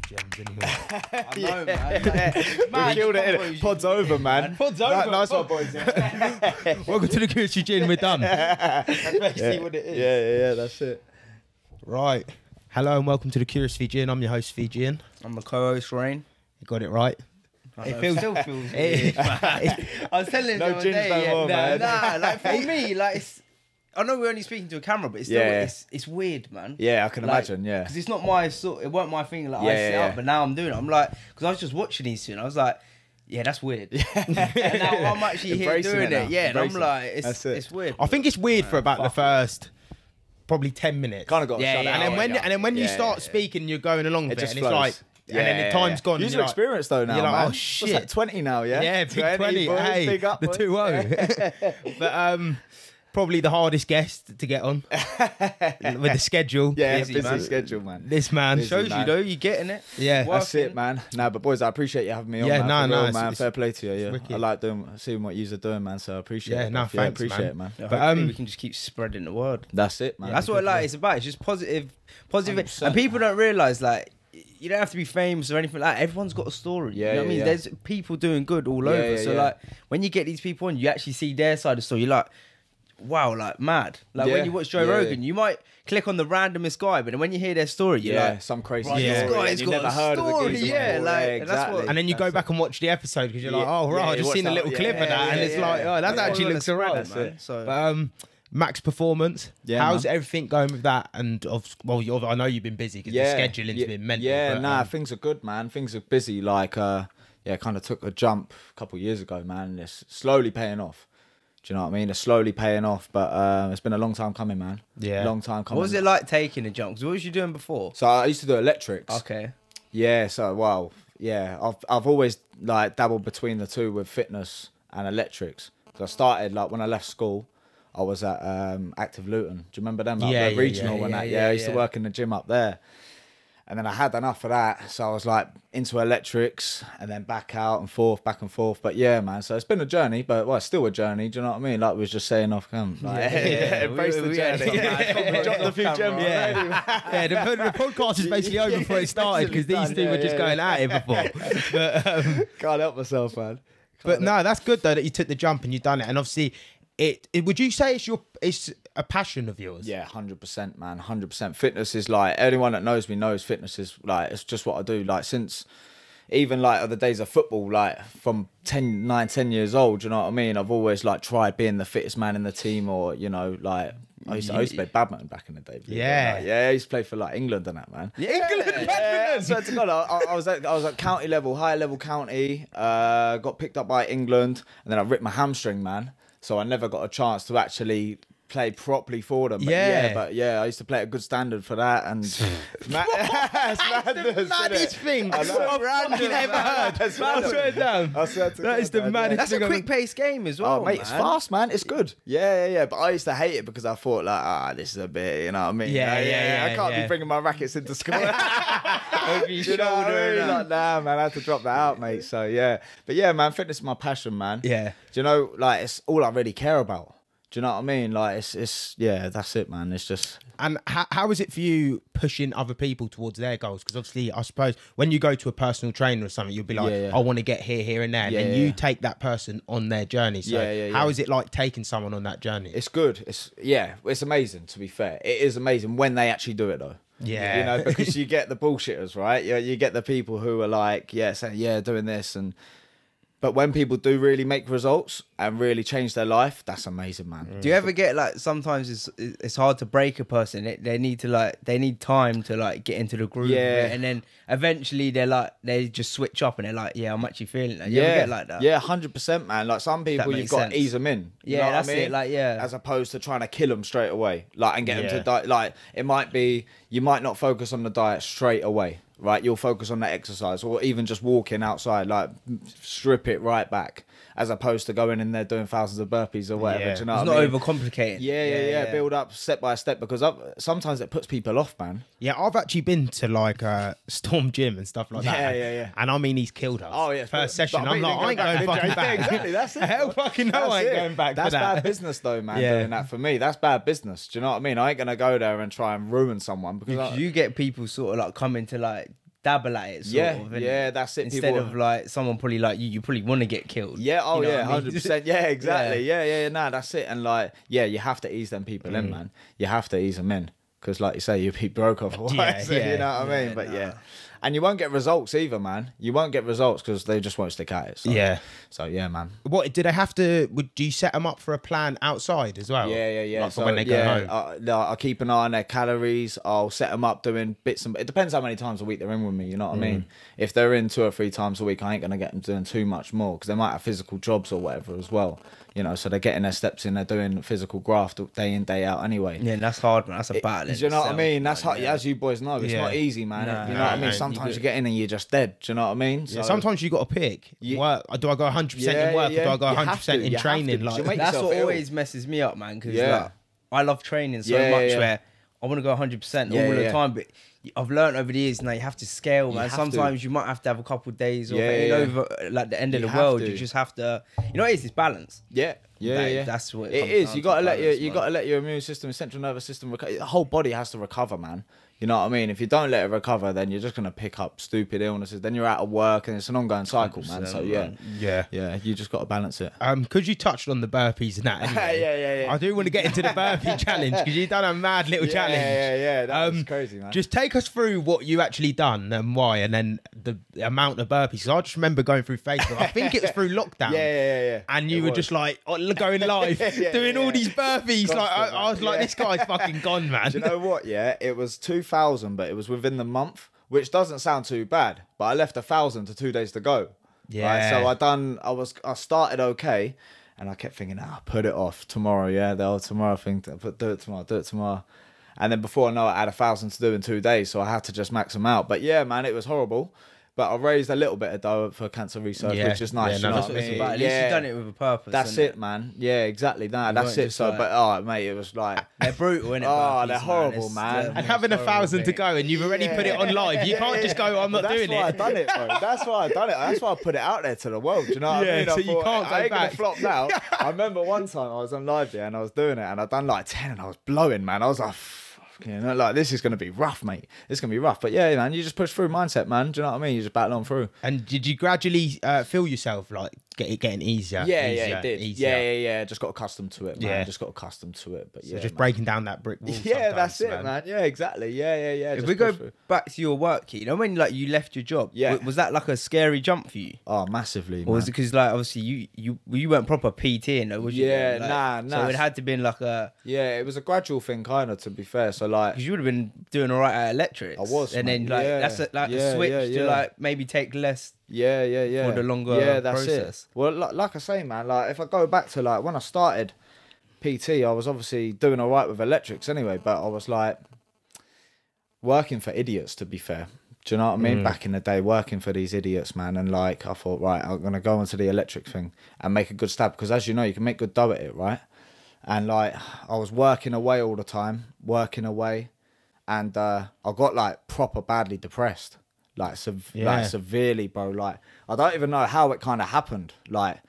gems anymore. I know, man. We killed it, innit? Pod's over, man. Pod's over. Nice one, boys. Welcome to the Curious Fijian. We're done. That's basically what it is. Yeah, that's it. Right. Hello and welcome to the Curious Fijian. I'm your host, Fijian. I'm the co-host, Rain. You got it right. It still feels weird, man. I was telling him No the other gins day, no more, man. Nah, like for me, like it's, I know we're only speaking to a camera, but it's still it's weird, man. Yeah, I can imagine. Yeah, because it's not my sort. It weren't my thing. Like I Yeah, set yeah, up, but now I'm doing it. I'm like, because I was just watching these two, and I was like, yeah, that's weird. And now I'm actually here Embracing doing it now. it. Yeah, and I'm Embracing like, That's it. it's weird. I think it's weird for about the first probably 10 minutes. kind of got to shut it And out. then when you Yeah, start yeah. speaking, you're going along with It it, just and it's flows. like, and then the time's gone. User and you're like, experience though now, you're like, man. oh, What's shit. that, 20 now, yeah? Yeah, big 20. boys, Hey, big up, the boys. 2-0. But probably the hardest guest to get on with the schedule. Yeah, Busy, busy man. schedule, man. This man. Busy, Shows man. you though, you're getting it. Yeah. That's it, man. Nah, but boys, I appreciate you having me on, Yeah, man. no, For real, it's- man. it's- Fair play to you. Yeah, wicked. I like seeing what you're doing, man. So I appreciate Yeah, it. no, bruv. thanks, appreciate man. it, man. Yeah, But, hopefully we can just keep spreading the word. That's it, man. That's what like it's about. It's just positive. 100%. And people don't realise like you don't have to be famous or anything like that. Everyone's got a story. Yeah, you know what I yeah, mean? yeah. There's people doing good all Yeah, over. yeah, So yeah. like when you get these people on, you actually see their side of the story. You're like, wow, like mad. Like Yeah, when you watch Joe yeah, Rogan, yeah. you might click on the randomest guy, but then when you hear their story, you're Yeah, like, some crazy right, story. this and guy's you got never a heard of the story, geezer yeah, before. like, Yeah, and that's what- exactly. And then you go That's back and watch the episode because you're like, Yeah, oh, right, yeah, I you just watch seen a that, little yeah, clip of that. And it's like, oh, that Yeah, actually all looks on the alright. spread, man. So But Macks Performance, Yeah, how's man. everything going with that? And I know you've been busy because the scheduling's been mental. Yeah, but, things are good, man. Things are busy. Like, kind of took a jump a couple of years ago, man. And it's slowly paying off. Do you know what I mean? It's slowly paying off, but it's been a long time coming, man. Yeah. Long time coming. what was it like taking a jump? 'Cause what was you doing before? So I used to do electrics. Okay. Yeah, I've always like dabbled between the two with fitness and electrics. So I started like when I left school, I was at Active Luton. Do you remember them? Like, Yeah, the yeah, regional yeah, and yeah, that. yeah, Yeah, I used to yeah. work in the gym up there. And then I had enough of that, so I was like into electrics and then back and forth. But yeah, man, so it's been a journey, but well, it's still a journey. Do you know what I mean? Like we was just saying off cam. Like, embrace the journey. Dropped a few gems. Yeah, the podcast is basically over before it started because these two were just going at it before. But, Can't help myself, man. but no, that's good though that you took the jump and you done it. And obviously, it would you say it's a passion of yours? Yeah, 100%, man. 100%. Fitness is like, anyone that knows me knows fitness is like, it's just what I do. Like since even like the days of football, like from 10 years old, you know what I mean? I've always like tried being the fittest man in the team, or, you know, like I used to play badminton back in the day. Yeah. I used to play for like England and that, man. England, Yeah, I swear to God, I was at county level, high level county, got picked up by England, and then I ripped my hamstring, man. So I never got a chance to actually play properly for them. But Yeah. I used to play at a good standard for that. And it's madness, Maddest thing I I've know. fucking ever heard. That's I random. swear down. I swear to That is God, the man, maddest That's a thing I've quick paced game as well. Oh, mate, it's man. fast, man. It's good. Yeah. But I used to hate it because I thought, like, this is a bit, you know what I mean? Yeah, I can't yeah. be bringing my rackets into school. Over your Do you know what I shoulder mean? and Like, nah, man, I had to drop that out, mate. So, yeah. But, yeah, man, fitness is my passion, man. Yeah. Do you know, like, it's all I really care about. Do you know what I mean? Like, it's yeah, that's it, man. It's just... And how is it for you pushing other people towards their goals? Because obviously, I suppose when you go to a personal trainer or something, you'll be like, Yeah. I want to get here, here and there. And Yeah, then you yeah. take that person on their journey. So Yeah. how is it like taking someone on that journey? It's good. It's amazing, to be fair. It is amazing when they actually do it, though. Yeah. You know, because you get the bullshitters, right? You get the people who are like, saying, doing this. But when people do really make results and really change their life, that's amazing, man. Do you ever get like sometimes it's hard to break a person? They need time to like get into the groove. Yeah. And then eventually they just switch up and they're like, yeah, I'm actually feeling that. You ever get like that? Yeah, 100%, man. Like some people, you've makes got sense. to ease them in. You Yeah, know that's what I mean? it, like, yeah. As opposed to trying to kill them straight away, like, and get them Yeah. to diet. Like, it might be, you might not focus on the diet straight away, right? You'll focus on the exercise, or even just walking outside, like strip it right back, as opposed to going in there doing thousands of burpees or whatever. Yeah. Do you know It's what I not mean? overcomplicating. Yeah. Build up step by step, because sometimes it puts people off, man. Yeah, I've actually been to like Storm Gym and stuff like that. Yeah. And I mean, he's killed us. Oh, yeah. First session, But I I'm bet like, you I ain't didn't going go back, fucking did you? back. Exactly, that's it. Hell fucking no, I ain't That's it. going back That's for that. bad business, though, man. Yeah. Doing that for me, that's bad business. Do you know what I mean? I ain't gonna go there and try and ruin someone because You get people sort of like coming to like dabble at it. Yeah, Sort of, yeah, that's it. Instead People- of like someone probably like you probably want to get killed. Yeah, oh You know yeah, what I mean? 100%. Yeah, exactly. Yeah, nah, that's it. And like, yeah, you have to ease them people in, man. You have to ease them in. Because like you say, you'd be broke otherwise. Yeah, You know what I mean? But nah. yeah. And you won't get results either, man. You won't get results because they just won't stick at it. So. Yeah. So yeah, man. What do they have to? Do you set them up for a plan outside as well? Yeah. Like for when they go home. I'll keep an eye on their calories. I'll set them up doing bits and it depends how many times a week they're in with me. You know what I mean? If they're in 2 or 3 times a week, I ain't gonna get them doing too much more because they might have physical jobs or whatever as well. You know, so they're getting their steps in. They're doing physical graft day in day out anyway. Yeah, that's hard, man. That's a battle. Do you know what I mean? That's hard. Yeah. As you boys know, it's Yeah. not easy, man. Nah, you know what I mean? no, Sometimes you get in and you're just dead. Do you know what I mean? So, Sometimes you got to pick. Yeah. Work. Do I go 100% Yeah, in work yeah. or do I go You have 100% to, in you have training? to, 'cause you Like, make That's yourself what ill. always messes me up, man. Because Yeah. like, I love training so Yeah, much yeah. where I want to go 100% Yeah, all the yeah. time, but I've learned over the years now you have to scale, man. have to. Sometimes you might have to have a couple of days or Yeah, it ain't yeah. over like the end of You the have world. to. You just have to. You know, it's balance. Yeah. That's what it comes is. down You to, gotta let balance, you man. gotta let your immune system, central nervous system, the whole body has to recover, man. You know what I mean? If you don't let it recover, then you're just gonna pick up stupid illnesses. Then you're out of work, and it's an ongoing cycle, man. So 100%, yeah, you just gotta balance it. because you touched on the burpees and that. Anyway, Yeah. I do want to get into the burpee challenge because you've done a mad little challenge. Yeah. That was crazy, man. Just take us through what you actually done and why, and then the amount of burpees. 'Cause I just remember going through Facebook. I think it was through lockdown. Yeah. And you It were was. just like going live, doing all these burpees. Constant, Like I was man. like, Yeah. this guy's fucking gone, man. Do you know what? Yeah, it was 2,000, but it was within the month, which doesn't sound too bad. But I left 1,000 to 2 days to go. Yeah. Right? So I started okay, and I kept thinking, put it off tomorrow. Yeah, the old tomorrow thing. Do it tomorrow. And then before I know it, I had 1,000 to do in 2 days, so I had to just max them out. But yeah, man, it was horrible. But I raised a little bit of dough for cancer research, Yeah. which is nice. Yeah, no, you know that's what what I it's mean? about. At least you've done it with a purpose. That's isn't it, man. Yeah, exactly. That's weren't it. just So, like- but oh, mate, it was like. They're brutal, innit? Oh, burpees, they're horrible, It's man. the And most having horrible 1,000 to thing. go, and you've already put it on live. You can't just go, I'm not doing That's why I it. done it, bro. That's why I done it. That's why I put it out there to the world. Do you know what Yeah, I mean? so I you thought, can't go I ain't back. gonna flop now. I remember one time I was on live there and I was doing it and I done like 10 and I was blowing, man. I was like, you know, like this is gonna be rough, mate. It's gonna be rough. But yeah, man, you just push through mindset, man. Do you know what I mean? You just battle on through. And did you gradually feel yourself like getting easier? Yeah, easier, it did. easier? Yeah. Just got accustomed to it, man. Yeah. Just got accustomed to it. But So yeah, just man. breaking down that brick wall. Yeah, that's it, sometimes, man. Yeah, exactly. Yeah. If Just we go push through. back to your work, you know, when like you left your job, Yeah. was that like a scary jump for you? Oh, massively, Or man. was it because like obviously you weren't proper PT in though, was you? Yeah, Like, nah. So it had to been like a Yeah, it was a gradual thing, kind of, to be fair. So, like, because you would have been doing all right at electrics. I was, and man. then like Yeah. that's a Yeah, switch yeah, to yeah. like maybe take less. yeah. For the longer that's process. it. Well, like I say, man, like, if I go back to, like, when I started PT, I was obviously doing all right with electrics anyway, but I was, like, working for idiots, to be fair. Do you know what I mean? Back in the day, working for these idiots, man. And, like, I thought, right, I'm going to go into the electric thing and make a good stab. Because, as you know, you can make good dough at it, right? And, like, I was working away all the time, and I got, like, proper badly depressed. Like severely, bro. Like, I don't even know how it kind of happened. Like,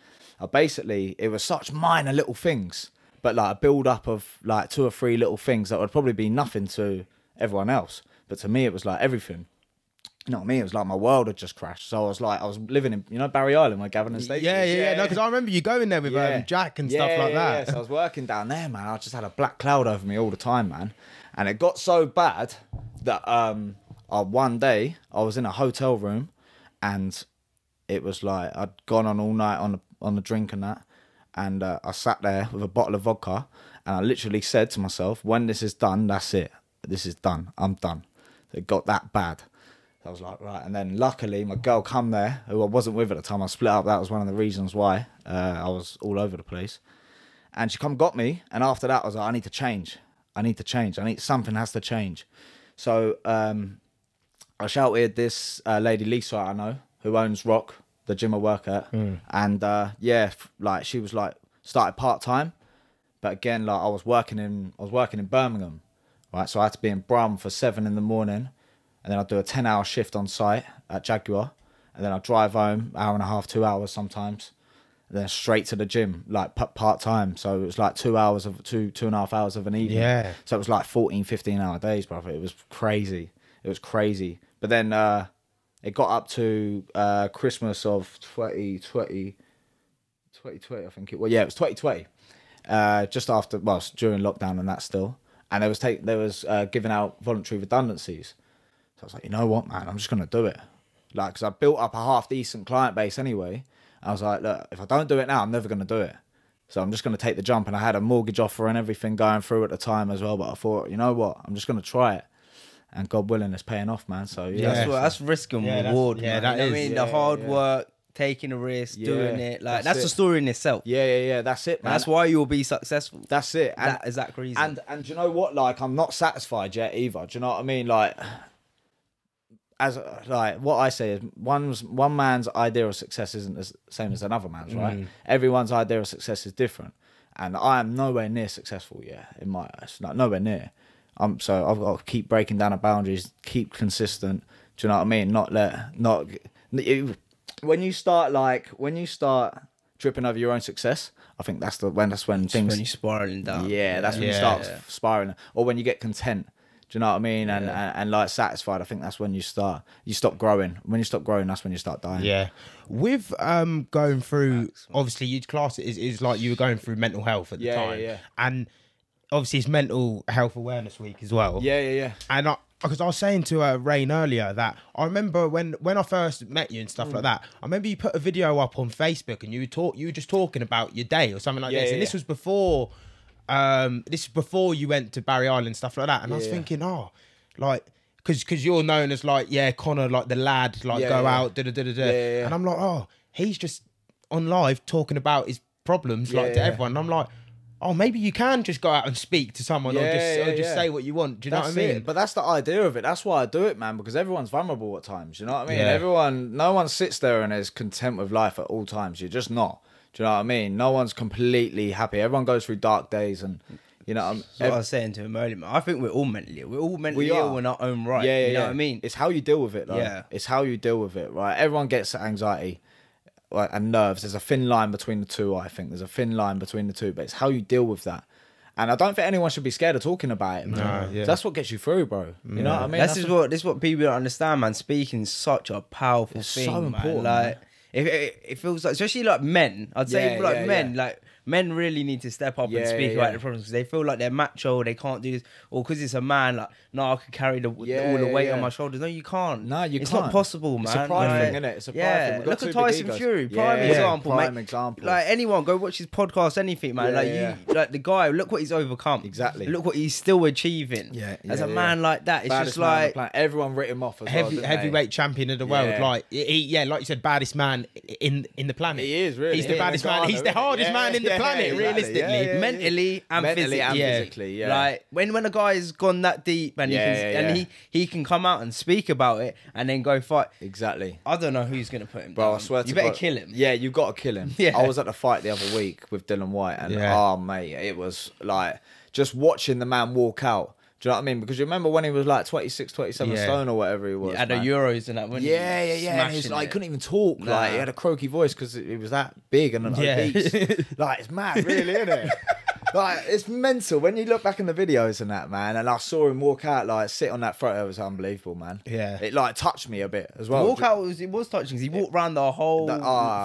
it was such minor little things, but like a build up of like 2 or 3 little things that would probably be nothing to everyone else, but to me it was like everything. You know what I mean? It was like my world had just crashed. So I was living in, you know, Barry Island where Gavin and Stacey Yeah. is? No, because I remember you going there with Jack and stuff like that. Yeah. So I was working down there, man. I just had a black cloud over me all the time, man. And it got so bad that one day I was in a hotel room and it was like I'd gone on all night on the drink and that, and I sat there with a bottle of vodka and I literally said to myself, when this is done, that's it. This is done. I'm done. It got that bad. I was like, right. And then luckily my girl come there, who I wasn't with at the time. I split up. That was one of the reasons why I was all over the place. And she come got me. And after that I was like, I need to change. Something has to change. So I shouted this lady Lisa I know, who owns Rock, the gym I work at. And like she was like started part-time. But again, like I was working in Birmingham. Right. So I had to be in Brum for 7 in the morning. And then I'd do a 10-hour shift on site at Jaguar. And then I'd drive home, hour and a half, 2 hours sometimes. And then straight to the gym, like part-time. So it was like 2 hours of 2.5 hours of an evening. Yeah. So it was like 14, 15-hour days, brother. It was crazy. But then, it got up to Christmas of 2020, I think it was. Yeah, it was 2020. Just after, well, during lockdown and that still. And they was giving out voluntary redundancies. So I was like, you know what, man, I'm just going to do it. Like, because I built up a half decent client base anyway. I was like, look, if I don't do it now, I'm never going to do it. So I'm just going to take the jump. And I had a mortgage offer and everything going through at the time as well. But I thought, you know what, I'm just going to try it. And God willing, it's paying off, man. So yeah, that's risk and reward. Yeah, man. that You know is. what I mean, the hard work, taking a risk, doing it. Like that's it. the story in itself. Yeah. That's it, man. That's why you'll be successful. That's it. And, That exact reason. And do you know what? Like, I'm not satisfied yet either. Do you know what I mean? Like, as like what I say is, one man's idea of success isn't the same as another man's, right? Everyone's idea of success is different, and I am nowhere near successful yet in my eyes. Like, nowhere near. So I've got to keep breaking down the boundaries, keep consistent. Do you know what I mean? When you start tripping over your own success, I think that's when things. When you're spiraling down. Yeah, that's when you start spiraling, or when you get content. Do you know what I mean? And like satisfied. I think that's when you stop growing. When you stop growing, that's when you start dying. Yeah. With going through, obviously you'd class it as like you were going through mental health at the time. Yeah. And obviously it's Mental Health Awareness Week as well. Yeah. And because I was saying to Rain earlier that I remember when I first met you and stuff like that, I remember you put a video up on Facebook and you were just talking about your day or something like this. And this was before you went to Barry Island and stuff like that. And I was thinking, like, because you're known as like, Conor, like the lad, like go out, And I'm like, he's just on live talking about his problems to everyone. And I'm like, maybe you can just go out and speak to someone or just say what you want. Do you know what I mean? But that's the idea of it. That's why I do it, man, because everyone's vulnerable at times. You know what I mean? No one sits there and is content with life at all times. You're just not. Do you know what I mean? No one's completely happy. Everyone goes through dark days and, you know. That's what I was saying to him earlier, man. I think we're all mentally ill. We're all mentally ill in our own right. You know what I mean? It's how you deal with it, though. Yeah. It's how you deal with it, right? Everyone gets anxiety and nerves. There's a thin line between the two, I think. There's a thin line between the two, but it's how you deal with that. And I don't think anyone should be scared of talking about it, man. No, that's what gets you through, bro. You know what I mean? This is what people don't understand, man. Speaking is such a powerful thing, so important, man. Like, man. It feels like, especially like men, I'd say men, like men really need to step up and speak about the problems because they feel like they're macho, they can't do this, or because it's a man, like, no, I could carry all the weight on my shoulders. No, you can't. No, it's can't. not possible, man. It's a pride thing, isn't it? It's a pride thing. Look at Tyson Fury, prime example, prime example. Like, anyone, go watch his podcast, anything, man. Like the guy, look what he's overcome. Exactly. Look what he's still achieving. As a man like that, it's baddest just like everyone written him off as heavyweight champion of the world. Like like you said, baddest man in the planet. He is really. He's the baddest man. He's the hardest man in the planet, realistically. Mentally and physically. Like when a guy's gone that deep and he can come out and speak about it and then go fight. Exactly. I don't know who's gonna put him Bro, down. I swear to you better God, kill him. Yeah, you got to kill him. I was at the fight the other week with Dylan White and mate, it was like just watching the man walk out. Do you know what I mean? Because you remember when he was like 26, 27 stone or whatever he was. At the Euros and that, wasn't he? And he was like, he couldn't even talk. Like, he had a croaky voice because he was that big and obese. Like, it's mad, really, isn't it? Like, it's mental. When you look back in the videos and that, man, and I saw him walk out, like, sit on that front, it was unbelievable, man. Yeah. It, like, touched me a bit as well. Walk out, it was touching because he walked around the whole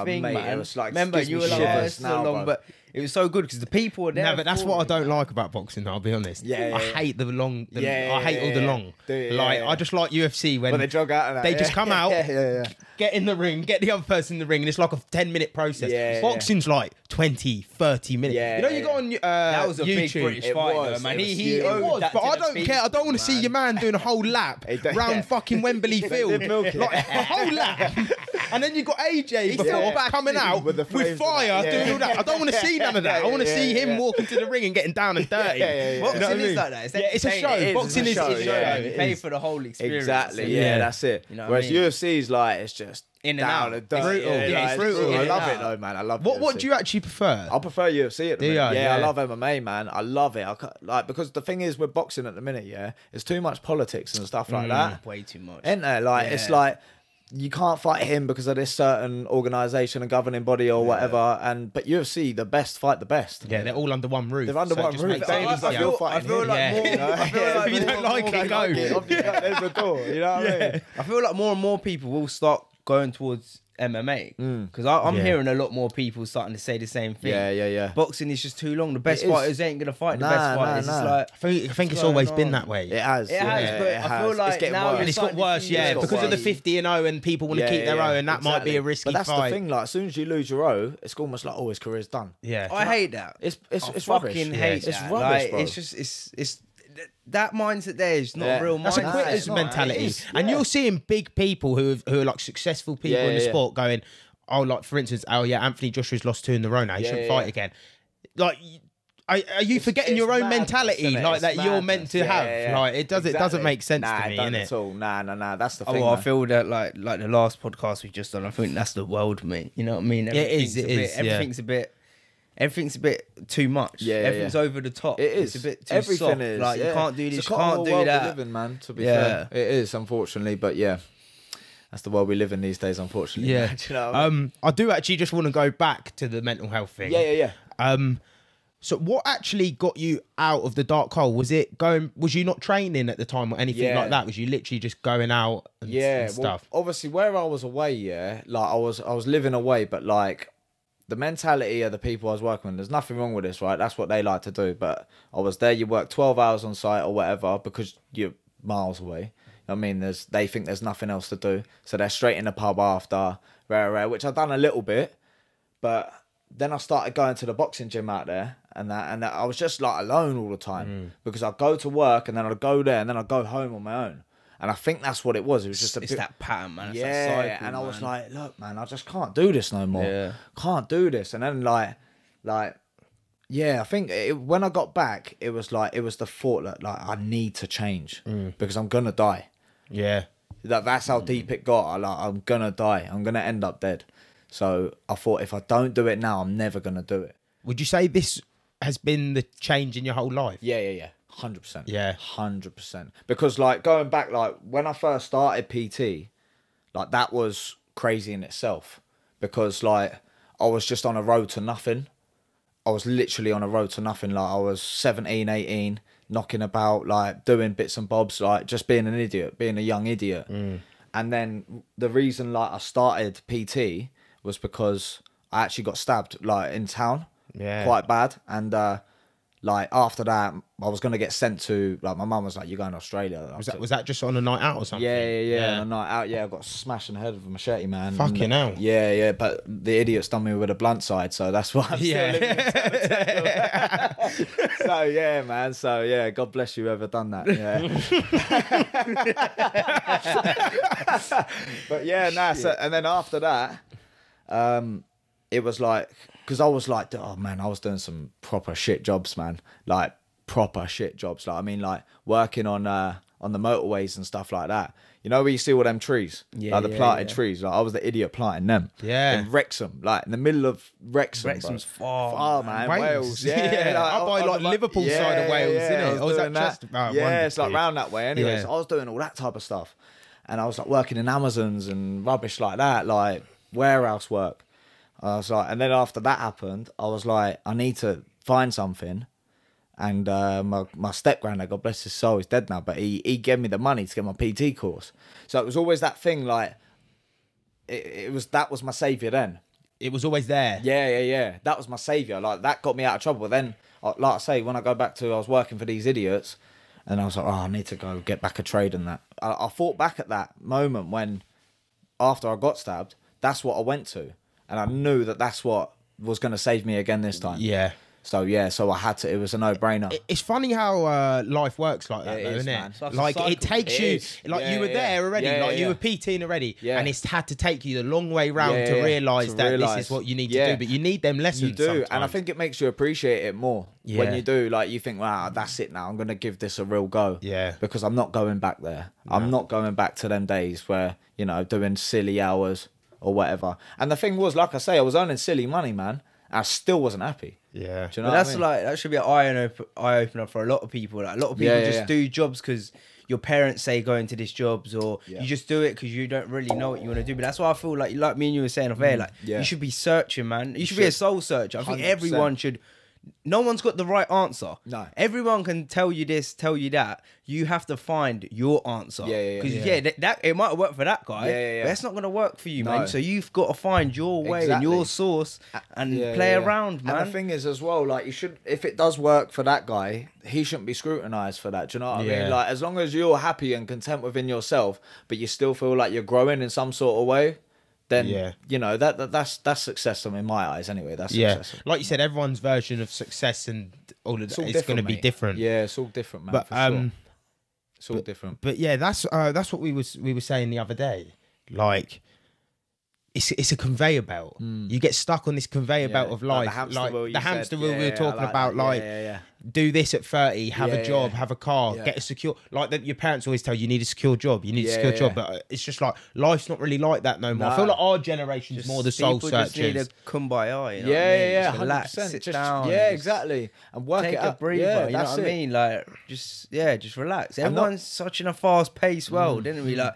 thing, mate, man. It was like, remember, you were like, so long, but it was so good because the people were there. No, but that's what I don't like about boxing, I'll be honest. I hate the long. I hate all the long. I just like UFC when they jog out of that. They just come out, get in the ring, get the other person in the ring, and it's like a 10-minute process. Boxing's like 20, 30 minutes. You know, you go on that was a YouTube. Big British fight, though, man. He owed that but to I the don't care. I don't want to see your man doing a whole lap round fucking Wembley Field, like a whole lap. And then you got AJ before coming out with fire, doing all that. I don't want to see none of that. I want to see him walking to the ring and getting down and dirty. Boxing is like that. It's a show. Boxing is a show. You pay for the whole experience. Exactly. Yeah, that's it. Whereas UFC's like, it's just in and out. Brutal. It's brutal. I love it though, man. I love it. What do you actually prefer? I prefer UFC at the minute. Yeah, I love MMA, man. I love it. Because the thing is with boxing at the minute, it's too much politics and stuff like that. Way too much. Isn't there? Like, it's like, you can't fight him because of this certain organisation and governing body or whatever. But UFC, the best fight the best. Yeah, they're all under one roof. They're under one roof. I feel like more. If you don't like it, go. There's the door. You know what I mean? I feel like more and more people will start going towards MMA because I'm hearing a lot more people starting to say the same thing. Yeah. Boxing is just too long. The best fighters ain't gonna fight the best fighters. It's like I think it's always been that way. It has. But I feel like getting now worse. And it's got worse, because of the 50-0 and people want to keep their own. That might be a risky fight. But that's the thing. Like, as soon as you lose your own, it's almost like, his career's done. Yeah, I hate that. It's rubbish. Fucking hate It's that. rubbish, bro. It's just it's that mindset there is not a real mindset. That's a quitter's mentality. And you're seeing big people who are like successful people in the sport going, oh, like for instance, Anthony Joshua's lost 2 in a row now. He shouldn't fight again. Like, are you forgetting your own mentality like that you're meant to have? Like, it doesn't make sense to me, innit? At all. Nah. That's the thing. I feel that like the last podcast we've just done, I think that's the world, mate. You know what I mean? Everything's a bit too much. Everything's over the top. It is. It's a bit too soft. Like, you can't do this, you can't do that. We live in, man, to be fair. It is, unfortunately, but that's the world we live in these days, unfortunately. Yeah. Man. Do you know what I mean? I do actually just want to go back to the mental health thing. Yeah. So what actually got you out of the dark hole? Was you not training at the time or anything like that? Was you literally just going out and stuff? Well, obviously where I was away, like I was living away, but like the mentality of the people I was working with, there's nothing wrong with this, right? That's what they like to do. But I was there, you work 12 hours on site or whatever because you're miles away. I mean, they think there's nothing else to do. So they're straight in the pub after, which I've done a little bit. But then I started going to the boxing gym out there and I was just like alone all the time because I'd go to work and then I'd go there and then I'd go home on my own. And I think that's what it was. It was just it's that pattern, man. It's that cycle, and I was like, look, man, I just can't do this no more. Yeah. Can't do this. And then I think when I got back, it was the thought that like I need to change because I'm gonna die. Yeah. That's how deep it got. I'm gonna die. I'm gonna end up dead. So I thought if I don't do it now, I'm never gonna do it. Would you say this has been the change in your whole life? Yeah. 100%. Yeah. 100%. Because like going back, like when I first started PT, like that was crazy in itself. Because like I was just on a road to nothing. I was literally on a road to nothing. Like I was 17, 18, knocking about, like doing bits and bobs, like just being an idiot, being a young idiot. And then the reason like I started PT was because I actually got stabbed like in town, quite bad. And like after that, I was gonna get sent to like my mum was like, "You're going to Australia." Was that just on a night out or something? Yeah. On a night out, I got smashed in the head with a machete, man. Fucking hell. Yeah. But the idiot's done me with a blunt side, so that's why I'm still living in So yeah, man. So yeah, God bless you whoever done that. Yeah. But yeah, So, and then after that, it was like. Because I was like, oh man, I was doing some proper shit jobs, man. Like proper shit jobs. Like I mean, like working on the motorways and stuff like that. You know where you see all them trees, like the planted trees. Like I was the idiot planting them. Yeah. In Wrexham, like in the middle of Wrexham. Wrexham's far, man. Wales. Yeah. Like, I buy like Liverpool side of Wales, isn't it? I was doing that. It's like wonderful. round that way. Anyway, so I was doing all that type of stuff, and I was like working in Amazons and rubbish like that, like warehouse work. I was like, and then after that happened, I was like, I need to find something. And my step-granddad, God bless his soul, he's dead now, but he gave me the money to get my PT course. So it was always that thing, like, that was my saviour then. It was always there. Yeah. That was my saviour. Like, that got me out of trouble. But then, like I say, when I go back to, I was working for these idiots, and I was like, I need to go get back a trade and that. I thought back at that moment when, after I got stabbed, that's what I went to. And I knew that that's what was going to save me again this time. Yeah. So I had to. It was a no-brainer. It's funny how life works like that, though, isn't it? Like it takes you, like you were there already, like you were PTing already, and it's had to take you the long way round to realise that this is what you need to do. But you need them lessons. You do, sometimes. And I think it makes you appreciate it more when you do. Like you think, wow, that's it now. I'm going to give this a real go. Yeah. Because I'm not going back there. No. I'm not going back to them days where doing silly hours or whatever. And the thing was, like I say, I was earning silly money, man. I still wasn't happy. Yeah. Do you know but that's like, that should be an eye opener for a lot of people. Like, a lot of people just do jobs because your parents say go into these jobs, or you just do it because you don't really know what you want to do. But that's why I feel like me and you were saying off air, like you should be searching, man. You should be a soul searcher. I think 100%. Everyone should. No one's got the right answer. No. Everyone can tell you this, tell you that. You have to find your answer. Because that it might work for that guy, but it's not going to work for you, man. So you've got to find your way and your source and play around, man. And the thing is as well, like you should, if it does work for that guy, he shouldn't be scrutinized for that. Do you know what I mean? Like as long as you're happy and content within yourself, but you still feel like you're growing in some sort of way, then you know that's success in my eyes anyway. That's success. Like you said, everyone's version of success and all of that is going to be different. Yeah, it's all different, man. But for sure. It's all different. But yeah, that's what we were saying the other day. Like it's a conveyor belt. You get stuck on this conveyor belt of life, like the hamster wheel we were talking about. Do this at 30, have a job, have a car, get a secure. Like your parents always tell you, you need a secure job. You need a secure job, but it's just like life's not really like that no more. I feel like our generation's more the soul searchers. Just need a kumbaya. You know Just relax, 100%. sit down. Yeah, exactly, and work take it up. a breather. You know what I mean? Like just relax. Everyone's such in a fast-paced world, isn't we? Like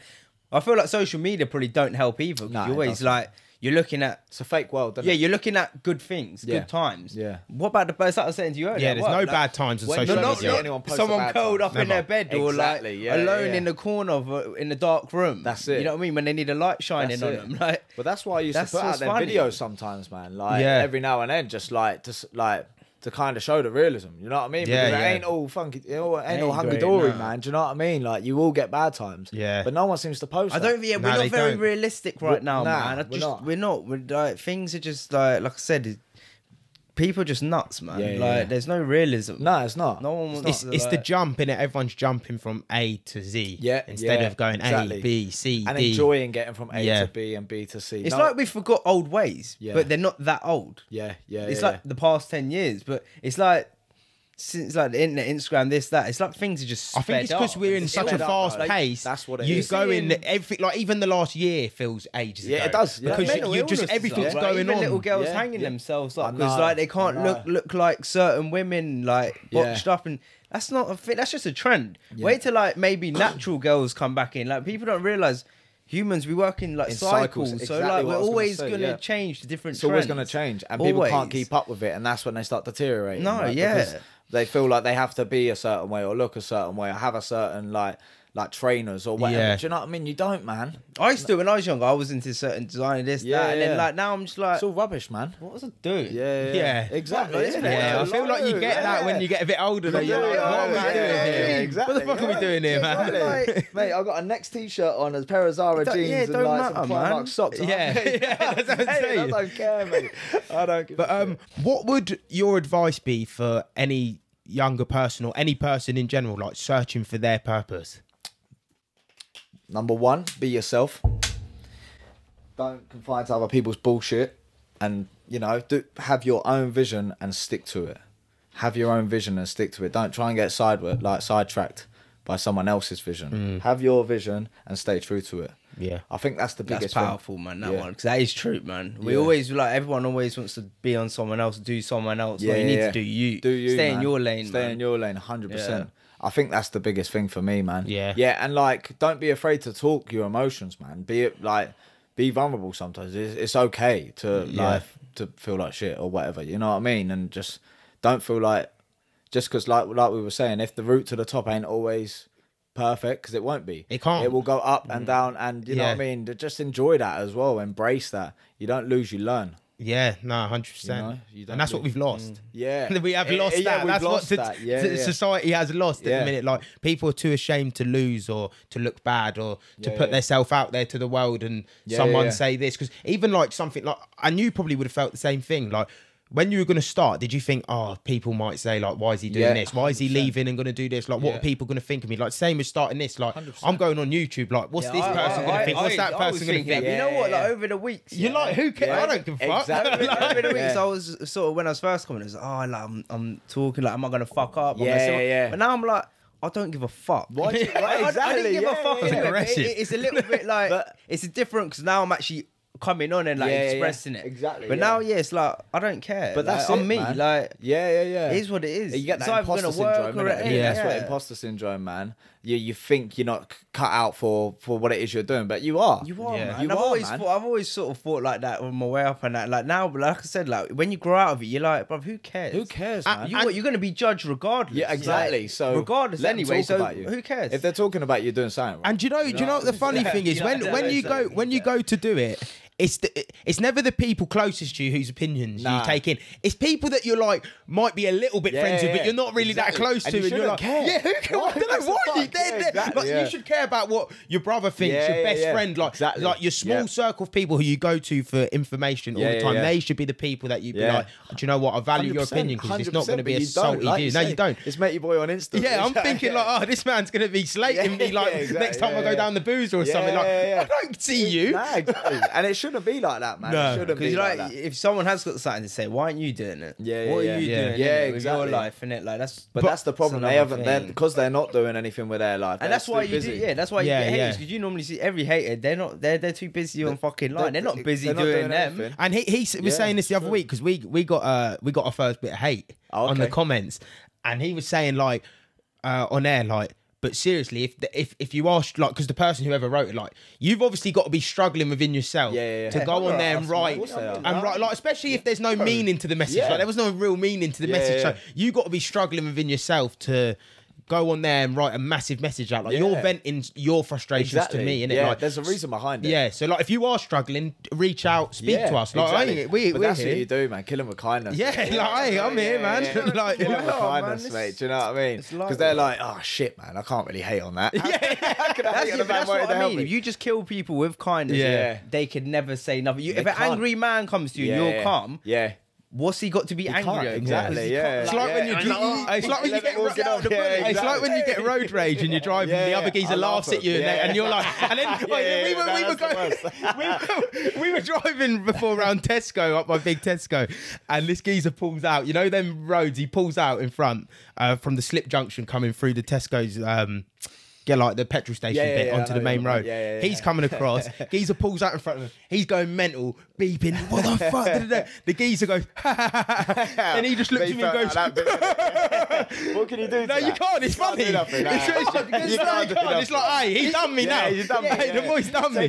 I feel like social media probably don't help either. You're always like. You're looking at... It's a fake world, isn't it? You're looking at good things, good times. Yeah. What about the best I was saying to you earlier? Yeah, there's no bad times on social media. Someone curled up in their bed or exactly, alone in the corner of in the dark room. That's it. You know what I mean? When they need a light shining on them. Like, but that's why I used to put out their videos sometimes, man. Like every now and then, just to kind of show the realism, you know what I mean? Because it ain't all funky, ain't all hunky-dory, man. Do you know what I mean? Like, you will get bad times. Yeah. But no one seems to post I don't think, we're not very realistic right now, man. We're not. We're like, things are just like I said, people are just nuts, man. There's no realism. No, it's not. No one wants It's the jump, innit? Everyone's jumping from A to Z. Instead of going A, B, C, and D. enjoying getting from A to B and B to C. It's like we forgot old ways, but they're not that old. It's like the past 10 years, but it's like since like the internet, Instagram, this, that, it's like things are just. I think it's because we're in such a fast pace. That's what it is. You go in everything, like even the last year feels ages ago. Yeah, it does. Because you just everything's going on. Little girls hanging themselves up because like they can't look like certain women, like botched up, and that's not a fit. That's just a trend. Wait till like maybe natural girls come back in. Like people don't realize. Humans, we work in like cycles, so exactly like we're always going to change to different trends. It's always going to change, and people can't keep up with it, and that's when they start deteriorating. No, right? Because they feel like they have to be a certain way or look a certain way or have a certain like trainers or whatever. Do you know what I mean? You don't, man. I used to when I was younger. I was into certain design of this, that, and then like now I'm just like, it's all rubbish, man. What was I doing? Yeah, exactly. I feel like you get that when you get a bit older. You're like, what are we doing here? Exactly. What the fuck are we doing here, man? Mate, I got a Next t-shirt on, a pair of Zara jeans, and like some Primark socks. That's what I'm saying. I don't care, mate. I don't give a shit. What would your advice be for any younger person or any person in general, like searching for their purpose? Number one, be yourself. Don't confine to other people's bullshit, and have your own vision and stick to it. Have your own vision and stick to it. Don't try and get sidetracked by someone else's vision. Have your vision and stay true to it. Yeah, I think that's the biggest. That's powerful, man. That one, because that is true, man. We always everyone always wants to be on someone else, do someone else. You need to do you. Do you? Stay in your lane. Stay in your lane, 100%. I think that's the biggest thing for me, man. Yeah, and like, don't be afraid to talk your emotions, man. Be vulnerable sometimes. It's okay to to feel like shit or whatever. You know what I mean? And just don't feel like just because like we were saying, if the route to the top ain't always perfect, because it won't be. It can't. It will go up and down, and you know what I mean. Just enjoy that as well. Embrace that. You don't lose, you learn. Yeah, no, 100%. And that's what we've lost. Yeah, we have lost that. That's what society has lost at the minute. Like people are too ashamed to lose or to look bad or to put themselves out there to the world and someone say this. Because even like something like, and you probably would have felt the same thing. Like when you were going to start, did you think, oh, people might say like, why is he doing this? Why is he leaving and going to do this? Like, what are people going to think of me? Like, same as starting this. Like, 100%. I'm going on YouTube. Like, what's this person going to think? What's that person going to think? You know what? Like over the weeks, you're like, who cares? I don't give a fuck. Exactly. Over the weeks, I was sort of when I was first coming, I was like, oh, like I'm talking like, am I going to fuck up? But now I'm like, I don't give a fuck. Why? Exactly. I didn't give a fuck. It's aggressive. It's a little bit like it's different because now I'm actually coming on and like expressing it. Exactly. But now, it's like I don't care. But that's on it, me. man. Like, yeah. it is what it is. You get that It's either imposter gonna work syndrome, or innit? it ain't. That's what imposter syndrome, man. You think you're not cut out for what it is you're doing, but you are. You are, Yeah. man. You I've are, always man. thought, I've always sort of thought like that on my way up and that. Like now, but like I said, like when you grow out of it, you're like, bro, who cares? Who cares, man? You're going to be judged regardless. Yeah, exactly. Like, So regardless, let them anyway. talk So about you. who cares? If they're talking about you doing something, And do you know what the funny thing is? When you go to do it, it's never the people closest to you whose opinions you take in. It's people that you're like might be a little bit friends with, but you're not really that close to. And you're like, care. yeah, who cares? I don't know why you should care about what your brother thinks, your best friend, like your small circle of people who you go to for information all the time. They should be the people that you be like, do you know what? I value your opinion because it's not going to be a salty view. No, you don't. It's matey boy on Insta. Yeah, I'm thinking like, oh, this man's going to be slating me like next time I go down the boozer or something. Like, I don't see you. Nah, exactly. And it shouldn't be like that, man. No. It shouldn't be Because like like, that. if someone has got something to say, why aren't you doing it? Yeah, what yeah, are you yeah. doing? Yeah, with exactly. your life, innit? Like that's. But that's the problem. They haven't. Because they're not doing anything with their life, And that's why you do. Yeah, that's why you get haters. Because you normally see every hater. They're not. They're too busy on fucking line. They're not busy doing them. anything. And he was saying this the other week because we got our first bit of hate on the comments, and he was saying like on air like. But seriously, if you are like, because the person whoever wrote it, like, you've obviously got to be struggling within yourself to go on there and write like, especially if there's no meaning to the message. Like, there was no real meaning to the message. So you got to be struggling within yourself to go on there and write a massive message out. Like, you're venting your frustrations to me, innit? Yeah, like, there's a reason behind it. Yeah, so like, if you are struggling, reach out, speak to us. Like, exactly. we're that's here. what you do, man. Kill them with kindness. Yeah, like, hey, I'm here, man. Like, Kill them with man, kindness, mate. Do you know what I mean? Because they're like, oh shit, man, I can't really hate on that. That's what I mean. If you just kill people with kindness, they could never say nothing. If an angry man comes to you and you're calm, what's he got to be angry over? Exactly, yeah. It's like when you get road rage and you're driving, the other geezer laughs at you, and you're like, and then we were driving before around Tesco, up my big Tesco, and this geezer pulls out. You know them roads? He pulls out in front from the slip junction coming through the Tesco's. Like the petrol station bit onto the main road. He's coming across. Geezer pulls out in front of him. He's going mental, beeping. What the fuck? The geezer goes, and he just looks at me and goes, what can you do? No, you can't. It's funny. It's like, hey, he done me now. He's done me. Hey, the boy's done me.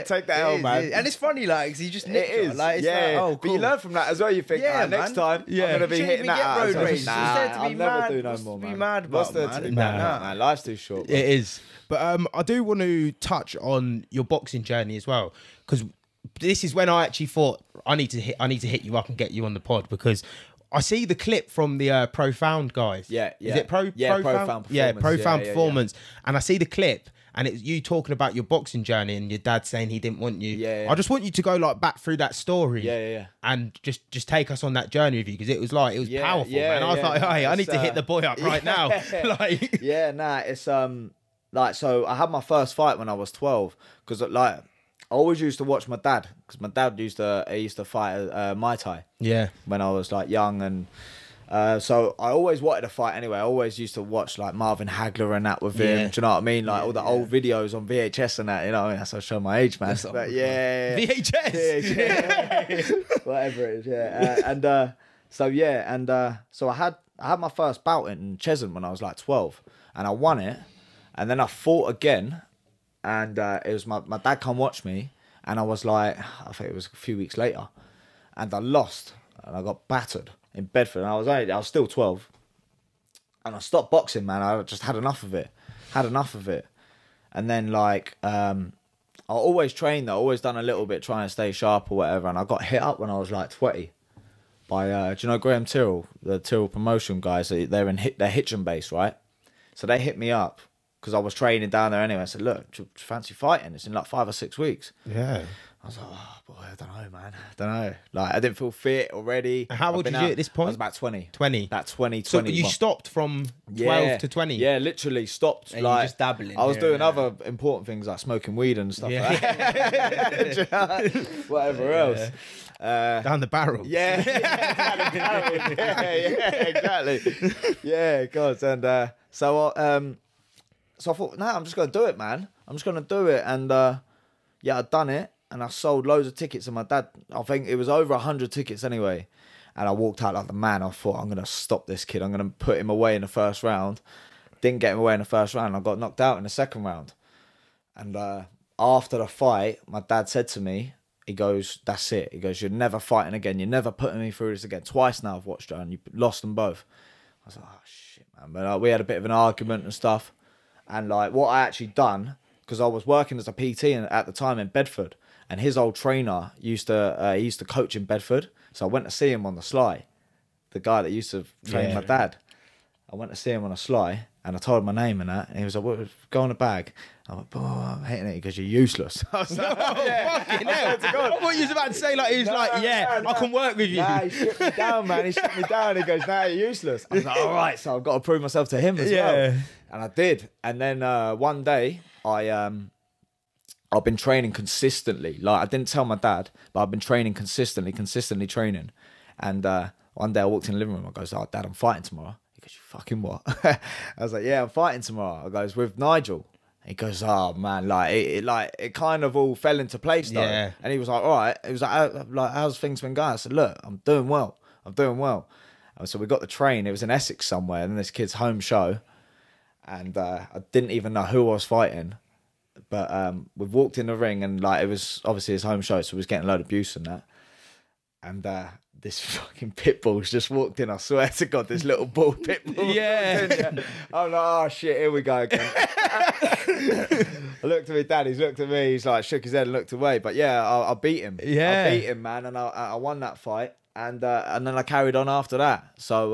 Take that L, man. And it's funny, like, because he just nicked It is. Like, it's like, oh, cool. But you learn from that as well. You think, next time, I'm going to be hitting that out. Road rage. I'll never do no more, man. Be mad about, man. Life's too short. It is. But I do want to touch on your boxing journey as well, because this is when I actually thought I need to hit you up and get you on the pod, because I see the clip from the Profound guys. Yeah. Is it Profound? Performance. Yeah, Profound Performance. And I see the clip, and it's you talking about your boxing journey and your dad saying he didn't want you. Yeah. I just want you to go like back through that story. Yeah. And just take us on that journey with you, because it was powerful, man. I was like, hey, I need to hit the boy up right now. Like, it's like, so I had my first fight when I was 12, because like I always used to watch my dad, because my dad used to fight Muay Thai. Yeah. When I was like young, and so I always wanted to fight anyway. I always used to watch like Marvin Hagler and that with him. Yeah. Do you know what I mean? Like all the old videos on VHS and that. You know what I mean? That's how I show my age, man. But VHS. Whatever it is. Yeah. So I had my first bout in Cheshunt when I was like 12, and I won it. And then I fought again, and it was my dad come watch me, and I was like, I think it was a few weeks later, and I lost, and I got battered in Bedford, and I was still 12, and I stopped boxing, man. I just had enough of it, and then like I always trained though, always done a little bit trying to stay sharp or whatever, and I got hit up when I was like 20 by do you know Graham Tyrrell, the Tyrrell promotion guys? They're Hitchin base, right? So they hit me up, because I was training down there anyway. I said, look, do you fancy fighting? It's in like 5 or 6 weeks. Yeah. I was like, oh, boy, I don't know, man. I don't know. Like, I didn't feel fit already. How old were you at this point? I was about 20. 20? That 20, So 20. you stopped from 12 to 20? Yeah, literally stopped. And like, just dabbling. I was doing other important things like smoking weed and stuff like that. Whatever else. Down the barrel. Yeah, exactly. Yeah, God. And so I thought, no, I'm just going to do it, man. I'm just going to do it. And I'd done it. and I sold loads of tickets. And my dad, I think it was over 100 tickets anyway. And I walked out like the man. I thought, I'm going to stop this kid. I'm going to put him away in the first round. Didn't get him away in the first round. I got knocked out in the second round. And after the fight, my dad said to me, he goes, that's it. He goes, you're never fighting again. You're never putting me through this again. Twice now I've watched you and you lost them both. I was like, oh, shit, man. But we had a bit of an argument and stuff. And like what I actually done, because I was working as a PT at the time in Bedford. And his old trainer used to coach in Bedford. So I went to see him on the sly. The guy that used to train my dad. I went to see him on a sly and I told him my name and that. And he was like, what, go on the bag. I went, oh, I'm hating it because you're useless. I was like, fucking hell. I thought you was about to say like, he was I can work with you. Nah, he shut me down, man. He shut me down. He goes, nah, you're useless. I was like, all right. So I've got to prove myself to him as well. And I did. And then one day I've been training consistently. Like I didn't tell my dad, but I've been training consistently training. And one day I walked in the living room. I goes, oh, Dad, I'm fighting tomorrow. He goes, you fucking what? I was like, yeah, I'm fighting tomorrow. I goes, with Nigel. He goes, oh man, it kind of all fell into place though. Yeah. And he was like, all right. He was like, how's things been going? I said, look, I'm doing well. And so we got the train. It was in Essex somewhere, and this kid's home show. And I didn't even know who I was fighting. But we walked in the ring, and like it was obviously his home show, so he was getting a load of abuse and that. And this fucking pit bull's just walked in. I swear to God, this little bull pit bull. Yeah. I'm like, oh shit, here we go again. I looked at my dad. He's looked at me. He's like shook his head and looked away. But yeah, I beat him. Yeah, I beat him, man, and I won that fight. And then I carried on after that. So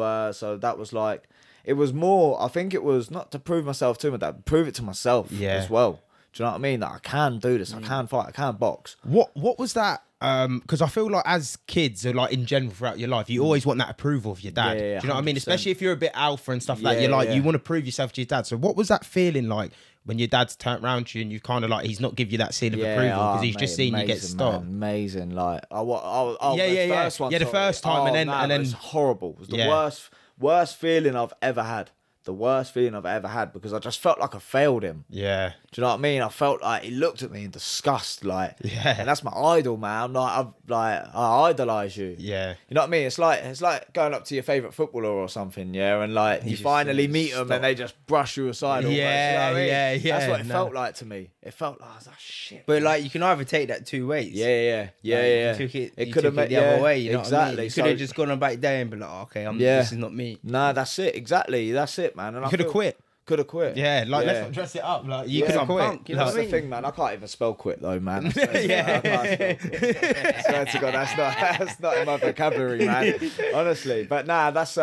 that was like, it was more. I think it was not to prove myself to my dad, prove it to myself as well. Do you know what I mean? That I can do this. I can fight. I can box. What was that? Because I feel like as kids, or like in general throughout your life, you always want that approval of your dad. Yeah, do you know 100%. what I mean? Especially if you're a bit alpha and stuff like that. You're like, you want to prove yourself to your dad. So what was that feeling like when your dad's turned around to you and you kind of like, he's not give you that seal of approval because he's just seen you get stopped? Man, amazing. Like, the first one. Yeah, the first time, and then it was horrible. It was the worst feeling I've ever had. The worst feeling I've ever had, because I just felt like I failed him. Yeah. Do you know what I mean? I felt like he looked at me in disgust, like, and that's my idol, man. I idolize you. Yeah. You know what I mean? It's like going up to your favorite footballer or something, and like you finally meet them and they just brush you aside. Almost, you know what I mean? That's what it felt like to me. It felt like, I was like, shit. But like, you can either take that two ways. Yeah. You took it could have made the other way. You know what I mean? You could have just gone on back there and be like, okay, this is not me. Nah, that's it. Exactly. That's it, man. And you could have quit. Could have quit. Yeah, like let's not dress it up. Like you could have quit. Punk, you know, that's the thing, man. I can't even spell quit though, man. I swear to God, that's not in my vocabulary, man. Honestly, but nah, that's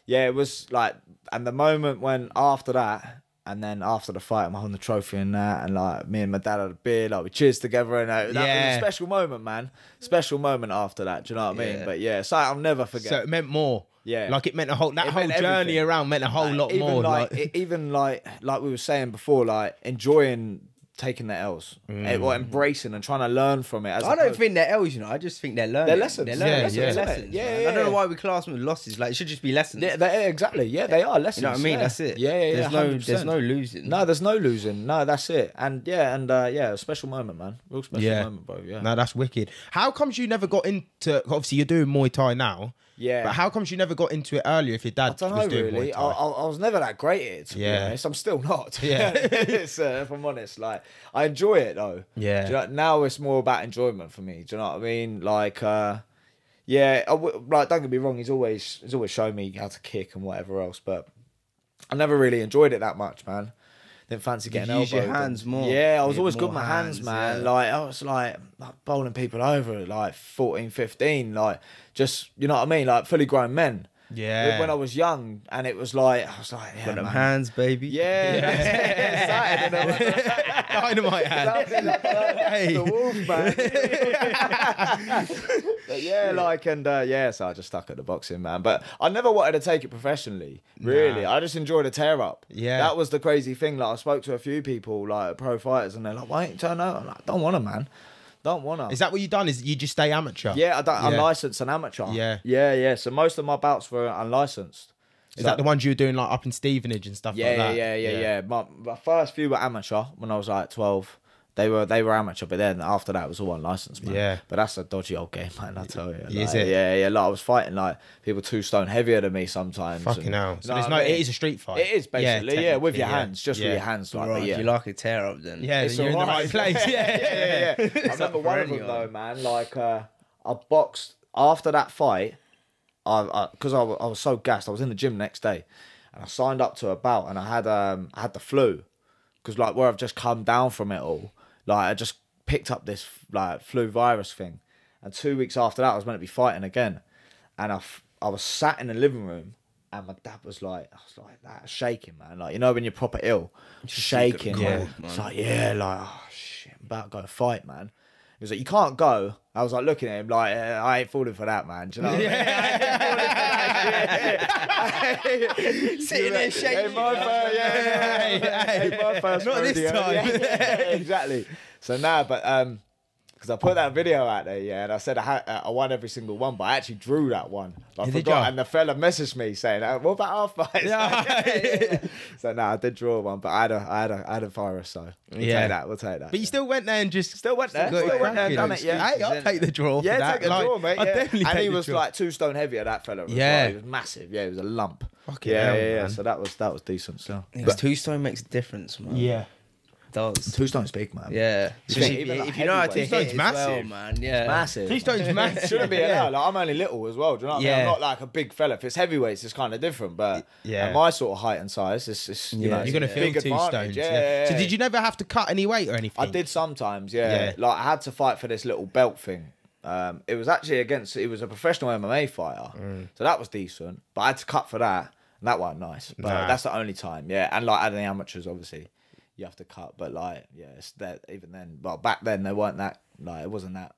it was like, and the moment when after that, and then after the fight, I'm holding the trophy and that, and like me and my dad had a beer, like we cheers together, and that was a special moment, man. Special moment after that. Do you know what I mean? But yeah, so I'll never forget. So it meant more. Yeah, like it meant whole journey around meant a whole lot more. Even like we were saying before, like enjoying taking the L's or embracing and trying to learn from it. I don't think they're L's, you know. I just think they're learning. They're lessons. They're lessons. I don't know why we class them with losses. Like it should just be lessons. Exactly. Yeah, they are lessons. You know what I mean? That's it. Yeah. There's no losing. No, there's no losing. No, that's it. And a special moment, man. Real special moment, bro. Yeah. No, that's wicked. How comes you never got into? Obviously, you're doing Muay Thai now. Yeah. But how comes you never got into it earlier if your dad was doing Muay Thai? I was never that great at it, to be honest. I'm still not. Yeah. If I'm honest. Like, I enjoy it, though. Yeah. Do you know, now it's more about enjoyment for me. Do you know what I mean? Like, like, don't get me wrong, he's always shown me how to kick and whatever else, but I never really enjoyed it that much, man. Didn't fancy getting elbowed. Use your hands more. Yeah, I was always good with my hands, man. Yeah. Like, I was like bowling people over at like 14, 15, like just, you know what I mean? Like fully grown men. Yeah. When I was young, and it was like, I was like, got them hands, baby. Yeah. Dynamite hands. Hey. The wolf, man. But yeah, like, and so I just stuck at the boxing, man. But I never wanted to take it professionally, really. I just enjoyed a tear up. Yeah. That was the crazy thing. Like, I spoke to a few people, like pro fighters, and they're like, why ain't you turn out? I'm like, I don't want to, man. Don't wanna. Is that what you've done? Is you just stay amateur? Yeah, I'm licensed and amateur. Yeah. So most of my bouts were unlicensed. Is that the ones you were doing like up in Stevenage and stuff like that? Yeah. My first few were amateur when I was like 12. They were amateur, but then after that it was all unlicensed, man. Yeah. But that's a dodgy old game, man, I tell you. Like, Is it? Yeah. Like I was fighting like people 2 stone heavier than me sometimes. Fucking hell. So You know what I mean? it is a street fight. It is basically, yeah, with your technically, hands, just with your hands, like. Right, But yeah. if you like a tear up, then Yeah, It's you're in the alright. right place. Yeah. I remember one of them though, man. Like I boxed after that fight. Because I was so gassed. I was in the gym next day, and I signed up to a bout, and I had the flu, because like where I've just come down from it all, like I just picked up this like flu virus thing, and 2 weeks after that I was meant to be fighting again, and I was sat in the living room, and my dad was like, that shaking, man, like, you know when you're proper ill, shaking, Yeah. it's like, yeah, like, oh shit, I'm about to go fight, man. He was like, you can't go. I was like looking at him like, I ain't falling for that, man. Do you know what I mean? sitting there shaking. My first Not this rodeo. time. Yeah, exactly. So now, but because I put that video out there, yeah, and I said I won every single one, but I actually drew that one. I Did forgot, you? and the fella messaged me saying, "What about our fights?" Yeah. So no, I did draw one, but I had a virus, so we'll take that. We'll take that. But you still went there and just Still went there. got it Still went there and cracking. done it, yeah. Hey, I'll take the draw. Yeah, for that. take a Like, draw, mate. I'll Yeah. definitely And take he the was draw. like 2 stone heavier, that fella. As Yeah. well. He was massive. Yeah, he was a lump. Fucking Yeah, hell, yeah. man. So that was decent. So But 2 stone makes a difference, man. Yeah. It does. 2 stone's big, man. Yeah. think Especially even, like, if you know how to heavyweight- hit Stone's as well, massive. man. Yeah. Massive. 2 stone's massive. Shouldn't be Yeah. allowed. Like, I'm only little as well. Do you know what I mean? Yeah. I'm not like a big fella. If it's heavyweights, it's kind of different. But Yeah. at my sort of height and size, it's you Yeah. know, You're it's gonna a feel big 2 advantage. stones. Yeah. So did you never have to cut any weight or anything? I did sometimes, yeah. Yeah. Like I had to fight for this little belt thing. It was actually it was a professional MMA fighter, so that was decent. But I had to cut for that, and that wasn't nice. But Nah. that's the only time, yeah. And like at the amateurs, obviously, you have to cut. But like, yeah, it's that even then. Well, back then they weren't that like it wasn't that.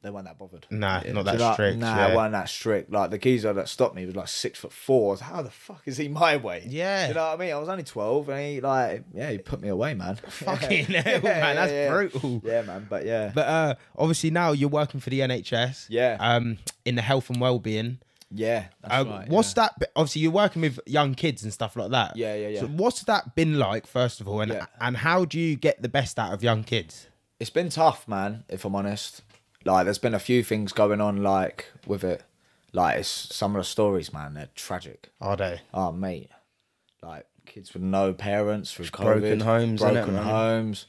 They weren't that bothered. Nah, Yeah. not Do you that know- strict. Nah, yeah. it wasn't that strict. Like the geezer that stopped me was like 6'4". I was like, how the fuck is he my weight? Yeah. You know what I mean? I was only 12, and he put me away, man. Fucking hell, man, that's brutal. Yeah, man. But yeah. But obviously now you're working for the NHS. Yeah. In the health and well-being. Yeah, that's right. What's that? Obviously, you're working with young kids and stuff like that. Yeah. So what's that been like, first of all, and Yeah. and how do you get the best out of young kids? It's been tough, man, if I'm honest. Like, there's been a few things going on, like, with it. Like, it's some of the stories, man, they're tragic. Are they? Oh, mate. Like, kids with no parents through COVID. broken homes, innit, Broken man? homes.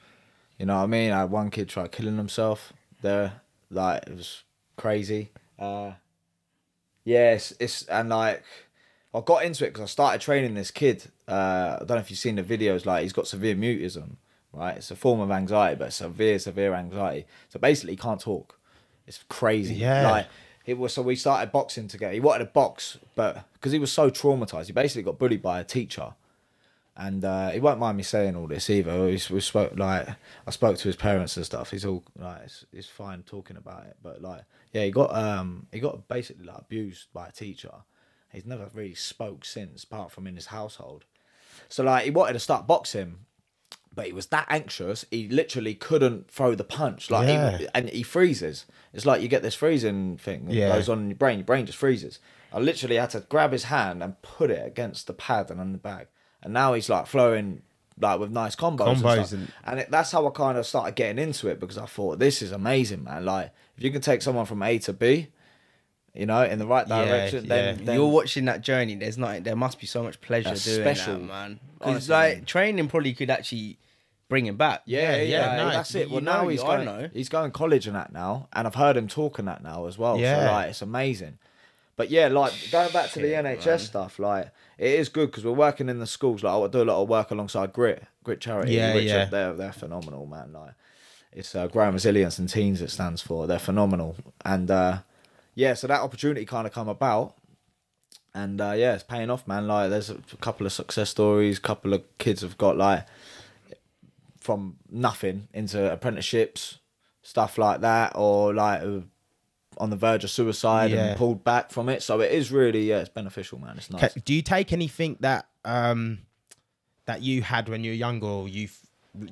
You know what I mean? I had one kid try killing himself there. Like, it was crazy. And, like, I got into it because I started training this kid. I don't know if you've seen the videos, like, he's got severe mutism, right? It's a form of anxiety, but severe anxiety. So basically, he can't talk. It's crazy. Yeah. Like, so we started boxing together. He wanted to box, but because he was so traumatized, he basically got bullied by a teacher. And he won't mind me saying all this either. We spoke, like, I spoke to his parents and stuff. He's all like, it's fine talking about it, but like, yeah, he got basically like abused by a teacher. He's never really spoke since, apart from in his household. So like, he wanted to start boxing, but he was that anxious, he literally couldn't throw the punch. Like, Yeah. and he freezes. It's like you get this freezing thing that Yeah. goes on in your brain just freezes. I literally had to grab his hand and put it against the pad and on the bag. And now he's like flowing like with nice combos and stuff. And that's how I kind of started getting into it, because I thought, this is amazing, man. Like, if you can take someone from A to B, you know, in the right direction, then You're watching that journey. There must be so much pleasure That's doing special. that, man. Because Honestly, like man. training probably could actually bring him back. Yeah, no, that's it. you Well, know, now I know. he's going college and that now, and I've heard him talking that now as well. Yeah. So like, it's amazing. But yeah, like, going back to the NHS man. stuff, like, it is good because we're working in the schools. Like, I do a lot of work alongside Grit Charity. Yeah, which yeah. They're phenomenal, man. Like, it's Growing Resilience in Teens it stands for. They're phenomenal. And yeah, so that opportunity kind of come about. And yeah, it's paying off, man. Like, there's a couple of success stories. Couple of kids have got, like, from nothing into apprenticeships, stuff like that, or like on the verge of suicide Yeah. and pulled back from it. So it is really, yeah, it's beneficial, man. It's nice. Do you take anything that that you had when you were younger, or you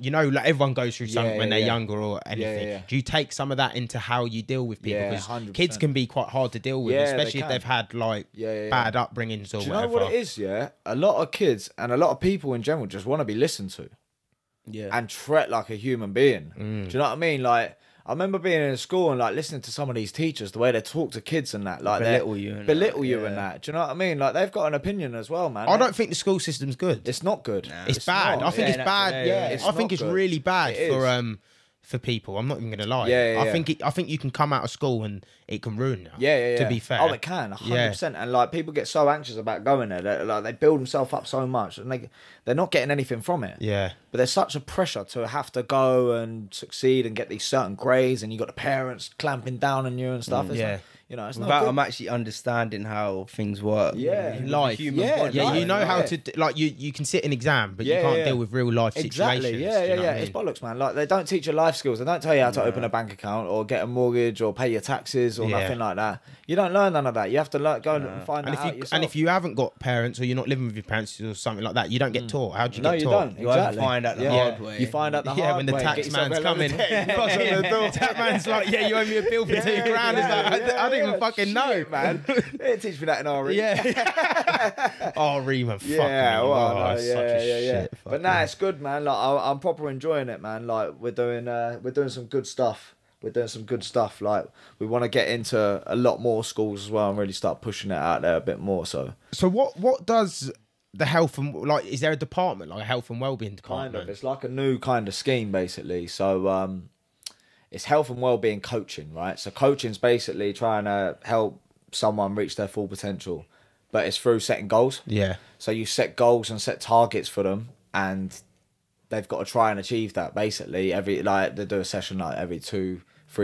know, like everyone goes through something Yeah, when they're yeah. younger or anything. yeah. Do you take some of that into how you deal with people? Yeah, Because 100%. kids can be quite hard to deal with, Yeah, they especially if can. they've had like Yeah. bad upbringings or Do you know whatever. what it is, yeah? A lot of kids and a lot of people in general just want to be listened to. and treat like a human being. Do you know what I mean? Like, I remember being in school and like listening to some of these teachers, the way they talk to kids and that, like belittle you and that. Do you know what I mean? Like, they've got an opinion as well, man. I don't think the school system's good. It's not good. Nah, it's bad. I think it's bad. I think it's really bad for people. I'm not even gonna lie. I think you can come out of school and it can ruin you. To be fair. Oh, it can 100%. And like, people get so anxious about going there. Like, they build themselves up so much, and they're not getting anything from it. Yeah. But there's such a pressure to have to go and succeed and get these certain grades, and you got the parents clamping down on you and stuff. It's like, you know, it's not good. I'm actually understanding how things work. In life. Body. You know how to like you can sit an exam, but you can't deal with real life situations. It's bollocks, man. Like, they don't teach you life skills. They don't tell you how to open a bank account or get a mortgage or pay your taxes or nothing like that. You don't learn none of that. You have to go and find that out yourself. And if you haven't got parents or you're not living with your parents or something like that, you don't get taught. How do you get taught? No, you don't. You have to find out the hard way. You find out the hard way. Yeah, when the tax man's coming. The tax man's like, yeah, you owe me a bill for £2 grand. It's like, I didn't even fucking know. Man, they didn't teach me that in RE. RE, man. Fuck me. Yeah. But nah, it's good, man. Like, I'm proper enjoying it, man. Like, we're doing some good stuff. Like, we want to get into a lot more schools as well and really start pushing it out there a bit more. So what does the health and, like, is there a department, like a health and wellbeing department? Kind of. It's like a new kind of scheme, basically. So it's health and wellbeing coaching, right? So coaching's basically trying to help someone reach their full potential, but it's through setting goals. So you set goals and set targets for them, and they've got to try and achieve that. Basically, they do a session like every 2-3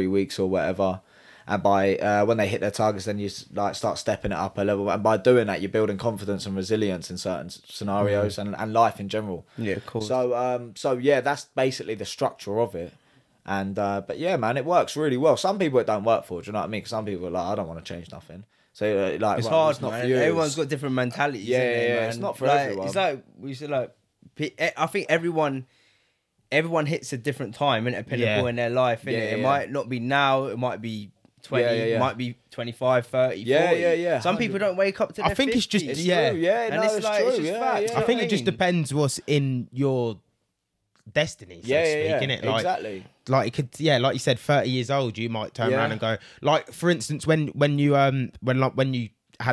weeks or whatever, and by when they hit their targets, then you like start stepping it up a level, and by doing that, you're building confidence and resilience in certain scenarios and life in general. Cool. So yeah, that's basically the structure of it. And but yeah, man, it works really well. Some people it don't work for. Do you know what I mean? Because some people are like, I don't want to change nothing. So like, it's right, hard, it's not man. for you. Everyone's got different mentalities. Yeah, man. It's not for like, everyone. It's like we said, like I think everyone hits a different time in a pinnacle in their life. It might not be now. It might be 20. It might be 25, 30, 40. Some people don't wake up to their 50s. It's just True. Yeah, and no, it's like, true. it's just facts. I think it just depends what's in your destiny, so to speak, innit? Like, exactly. Like, it could, like you said, 30 years old, you might turn around and go, like, for instance, when you had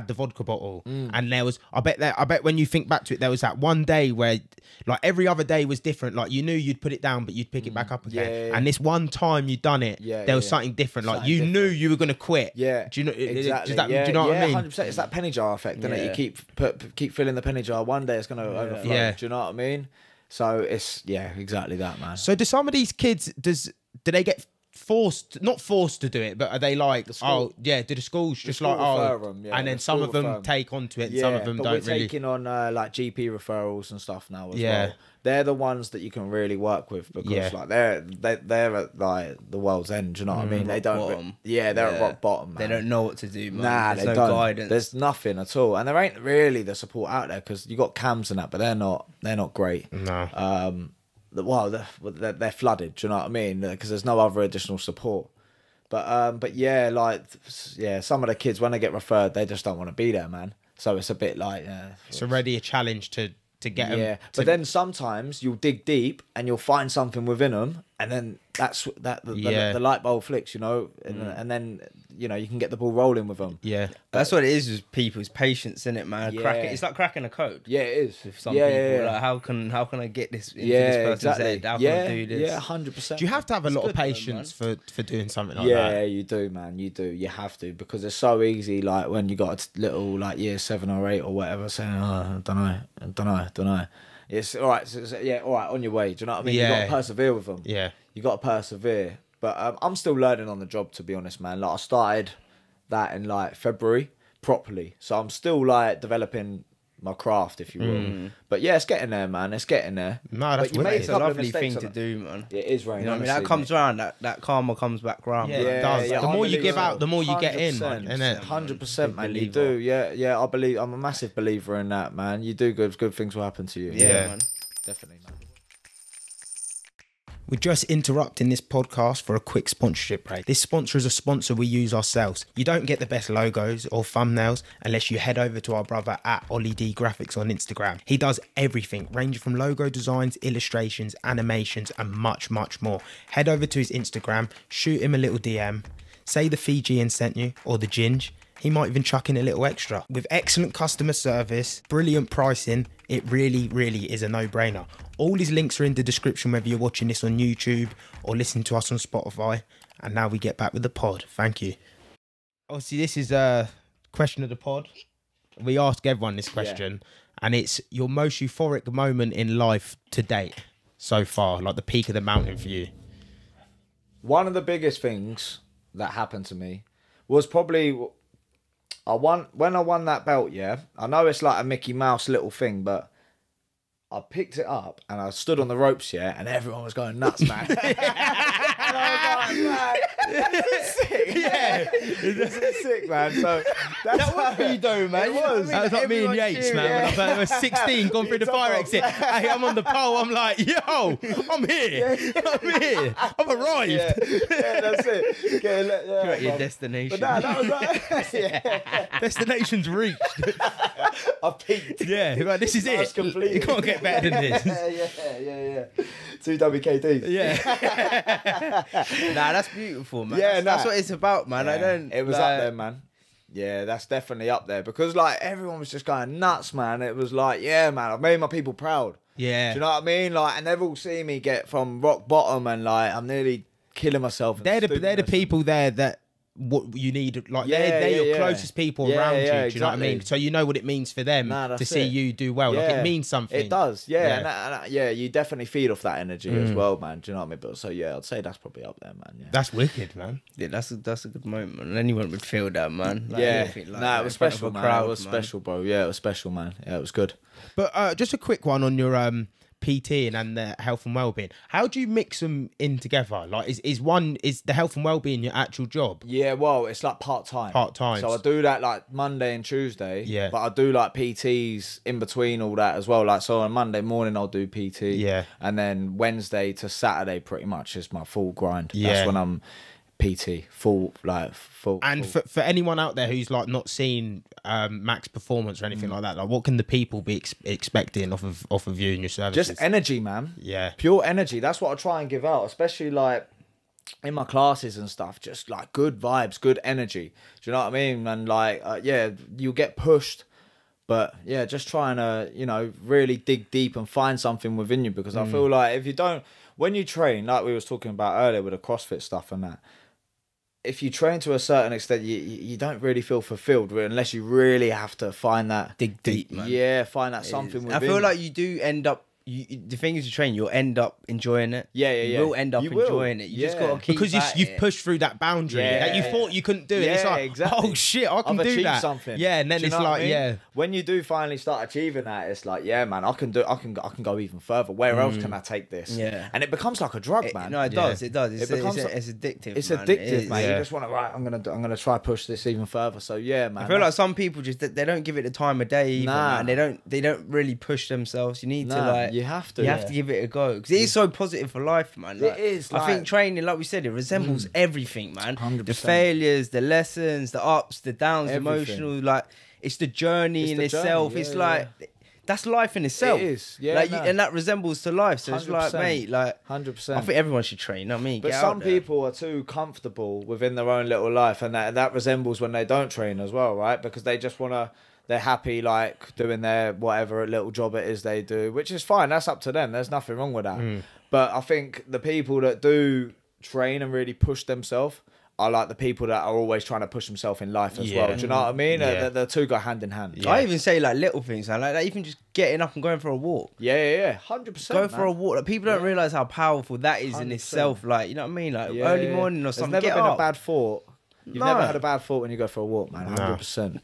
the vodka bottle, and there was, I bet when you think back to it, there was that one day where, like, every other day was different. Like, you knew you'd put it down, but you'd pick it back up again. And this one time you'd done it, there was something different. Like, you knew you were gonna quit. Yeah. Do you know? Exactly. Do you know what I mean? 100%. It's that penny jar effect, isn't it? You keep filling the penny jar. One day it's gonna overflow. Yeah. Do you know what I mean? So it's exactly that, man. So do some of these kids do they get not forced to do it, but are they like, do the schools just like them, and then some of them take onto it and some of them don't we're really. taking on like GP referrals and stuff now as well. They're the ones that you can really work with because like they're at like the world's end. Do you know what I mean? They don't. They're at rock bottom. Man. They don't know what to do. Man. Nah, there's they no don't. guidance. There's nothing at all, and there ain't really the support out there because you got cams and that, but they're not great. No. They're flooded. Do you know what I mean? Because there's no other additional support. But some of the kids when they get referred, they just don't want to be there, man. So it's a bit like it's already a challenge to get them. But then sometimes you'll dig deep and you'll find something within them, and then the light bulb flicks, you know, and then you know you can get the ball rolling with them. Yeah, that's what it is with people's patience, isn't it, man? It's like cracking a code. Yeah, it is. With some people, like how can I get this into this person's head? How can I do this? Yeah, 100%. Do you have to have a lot of patience for doing something like that? Yeah, you do, man. You do. You have to, because it's so easy. Like when you got a little like year 7 or 8 or whatever, saying, "Oh, I don't know." It's all right. All right, on your way. Do you know what I mean? You got to persevere with them. Yeah, you got to persevere. But I'm still learning on the job, to be honest, man. Like I started that in like February properly, so I'm still like developing my craft, if you will. But yeah, it's getting there, man. It's getting there. No, that's it's a lovely thing to do, man. It is, right? You know what I mean? That comes around. That karma comes back round. Yeah, it does. The more you give out, the more you get in, man. 100%, man. You do. Yeah. I believe. I'm a massive believer in that, man. You do good things will happen to you. Yeah, man. Definitely, man. We're just interrupting this podcast for a quick sponsorship break. This sponsor is a sponsor we use ourselves. You don't get the best logos or thumbnails unless you head over to our brother at Ollie D Graphics on Instagram. He does everything, ranging from logo designs, illustrations, animations, and much, much more. Head over to his Instagram, shoot him a little DM, say the Fijian sent you, or the Ginge. He might even chuck in a little extra. With excellent customer service, brilliant pricing, it really, really is a no-brainer. All his links are in the description, whether you're watching this on YouTube or listening to us on Spotify. And now we get back with the pod. Thank you. Obviously, this is a question of the pod. We ask everyone this question, and it's your most euphoric moment in life to date so far, like the peak of the mountain for you. One of the biggest things that happened to me was probably... when I won that belt, I know it's like a Mickey Mouse little thing, but I picked it up and I stood on the ropes, and everyone was going nuts, man. And I was like, man, this is sick. Yeah, this is sick, man. So that's what you do, man. It was. That was like me and Yates, man. When I was 16, gone through the fire exit. Hey, I'm on the pole. I'm like, yo, I'm here. I'm here. I've arrived. Yeah, that's it. You're at your destination. But that was like, Destination's reached. I peaked. Yeah, like, this is it. Completed. You can't get better than this. Yeah. 2 WKDs. Yeah. Nah, that's beautiful, man. Yeah, that's what it's about, man. It was up there, man. Yeah, that's definitely up there because like everyone was just going nuts, man. It was like, yeah, man, I've made my people proud. Yeah. Do you know what I mean? Like, and they've all seen me get from rock bottom and like I'm nearly killing myself. They're the people there that what you need, like they're your closest people around you. Do you know what I mean? So you know what it means for them to see you do well. Like it means something. It does, and you definitely feed off that energy as well, man. Do you know what I mean? But so I'd say that's probably up there, man. Yeah. That's wicked, man. Yeah, that's a good moment. And anyone would feel that, man. Like, it was special, man. It was special, bro. Yeah, it was special, man. Yeah, it was good. But just a quick one on your PT and the health and wellbeing. How do you mix them in together? Like, is the health and wellbeing your actual job? Yeah, well, it's like part-time. So I do that like Monday and Tuesday. Yeah. But I do like PTs in between all that as well. Like, so on Monday morning I'll do PT. Yeah. And then Wednesday to Saturday pretty much is my full grind. Yeah. That's when I'm PT full. And for anyone out there who's like not seen Macks Performance or anything like that, like what can the people be expecting off of you and your services? Just energy, man. Yeah, pure energy. That's what I try and give out, especially like in my classes and stuff. Just like good vibes, good energy. Do you know what I mean? And like you'll get pushed, but yeah, just trying to really dig deep and find something within you, because I feel like if you don't, when you train, like we was talking about earlier with the CrossFit stuff and that, if you train to a certain extent, you don't really feel fulfilled unless you really have to find that. Dig deep, man. Yeah, find that something within. I feel like you do end up... the thing is, you train, you'll end up enjoying it. You will end up enjoying it. You just got to keep because you've pushed through that boundary that you thought you couldn't do it. It's like, exactly. Oh shit, I can do that. Something. Yeah, and then it's like, when you do finally start achieving that, it's like, yeah, man, I can go even further. Where else can I take this? Yeah, and it becomes like a drug, man. No, it does. It does. It's addictive. It's addictive, man. You just want to, right, I'm gonna try push this even further. So yeah, man. I feel like some people just they don't give it the time of day. Nah, they don't really push themselves. You need to like. You have to give it a go, because it is so positive for life, man. Like, it is. I think training, like we said, it resembles everything, man. 100%. The failures, the lessons, the ups, the downs, emotional. Like, it's the journey in itself. It's like that's life in itself. It is. Yeah, and that resembles to life. So 100%. It's like, mate, like 100%. I think everyone should train. I mean, but some people are too comfortable within their own little life, and that resembles when they don't train as well, right? Because they just want to. They're happy, like, doing their whatever little job it is they do, which is fine. That's up to them. There's nothing wrong with that. But I think the people that do train and really push themselves are like the people that are always trying to push themselves in life as well. Do you know what I mean? Yeah. The two go hand in hand. I even say, like, little things, man. Like even just getting up and going for a walk. Yeah. 100%. Go for a walk. Like, people don't realise how powerful that is 100%. In itself. Like, you know what I mean? Like, early morning or something. There's never been a bad thought. You've never had a bad thought when you go for a walk, man. 100%.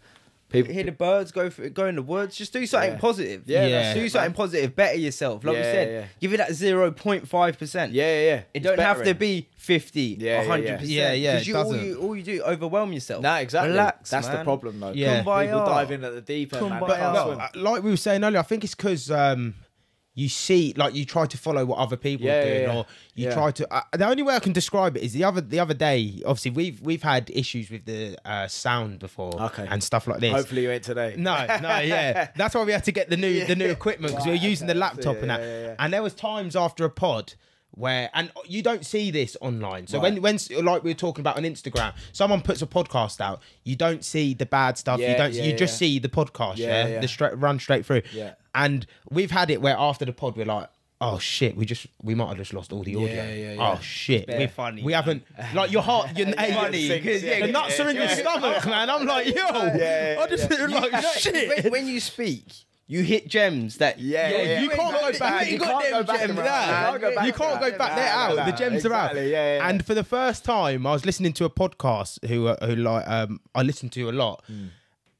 People hear the birds, go in the woods. Just do something positive. Do something positive. Better yourself. Like we said, give it that 0.5%. Yeah. It don't have to be 50, 100%. Yeah. Because all you do overwhelm yourself. Nah, exactly. Relax. That's man. the problem, though. Yeah. People dive in at the deep end, man. Like we were saying earlier, I think it's because you see, like, you try to follow what other people are doing, or you try to. The only way I can describe it is the other day. Obviously, we've had issues with the sound before, and stuff like this. Hopefully, you ain't today. No, yeah. That's why we had to get the new equipment, because we were using the laptop and that. And there was times after a pod where, and you don't see this online. So when like we were talking about on Instagram, someone puts a podcast out, you don't see the bad stuff. You just see the podcast, the run straight through. Yeah. And we've had it where after the pod we're like, oh shit, we might have just lost all the audio. Oh shit, we're funny. We haven't, like, your heart, your funny, the nuts are in your stomach, man. I'm like, yo, I just like shit. When you speak, you hit gems that you can't go back. You can't go back there. You can't go back there out. The gems are out. And for the first time, I was listening to a podcast who like I listened to a lot,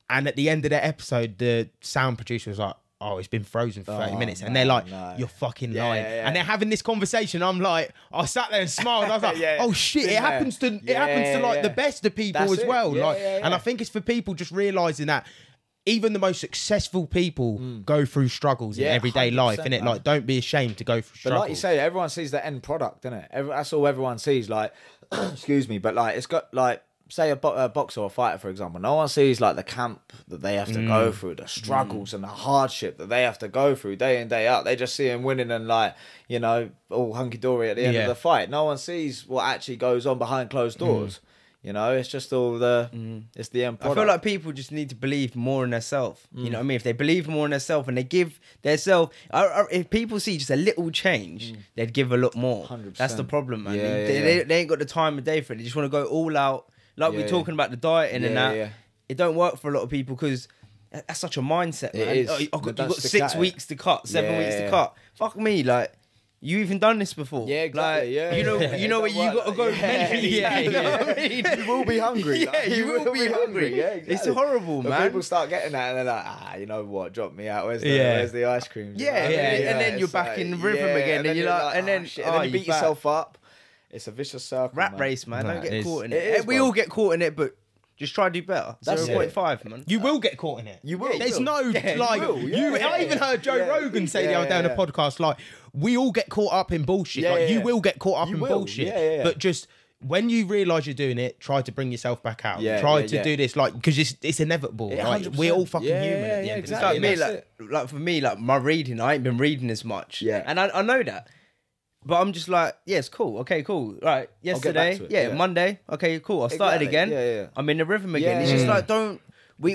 and at the end of the episode, the sound producer was like, oh, it's been frozen for 30 minutes. And they're like, you're fucking lying. And they're having this conversation. I'm like, I sat there and smiled. I was like, oh shit, it happens to like the best of people as well. And I think it's for people just realising that even the most successful people go through struggles in everyday life, innit? Like, don't be ashamed to go through struggles. But like you say, everyone sees the end product, innit? That's all everyone sees. Like, excuse me, but like, it's got like, say a boxer or a fighter, for example, no one sees like the camp that they have to go through, the struggles and the hardship that they have to go through day in, day out. They just see him winning and, like, you know, all hunky-dory at the end of the fight. No one sees what actually goes on behind closed doors. You know, it's just all it's the end product. I feel like people just need to believe more in themselves. You know what I mean? If they believe more in themselves and they give themselves, if people see just a little change, they'd give a lot more. 100%. That's the problem, man. They ain't got the time of day for it. They just want to go all out. Like we're talking about the dieting and that. It don't work for a lot of people because that's such a mindset, man. It is. Oh, you've got 6 weeks to cut, 7 weeks to cut. Fuck me, like, you even done this before. Yeah, exactly. Like, you know where you got to go mentally. You know what I mean? You will be hungry. You will be hungry. Yeah, exactly. It's horrible, but man. people start getting that and they're like, you know what, drop me out. Where's the ice cream? And then you're back in rhythm again, and you're like, and then you beat yourself up. It's a vicious circle. Rat race, man. Don't get caught in it. We all get caught in it, but just try to do better. 0.5, man. You will get caught in it. You will. There's no, like, I even heard Joe Rogan say the other day on a podcast, like, we all get caught up in bullshit. Like, you will get caught up in bullshit. But just, when you realise you're doing it, try to bring yourself back out. Try to do this, like, because it's inevitable. Like, we're all fucking human at the end of the day. Like, for me, like, my reading, I ain't been reading as much. And I know that. But I'm just like, yeah, it's cool. Okay, cool. Right, yesterday, Monday. Okay, cool. I started again. I'm in the rhythm again. It's just like, we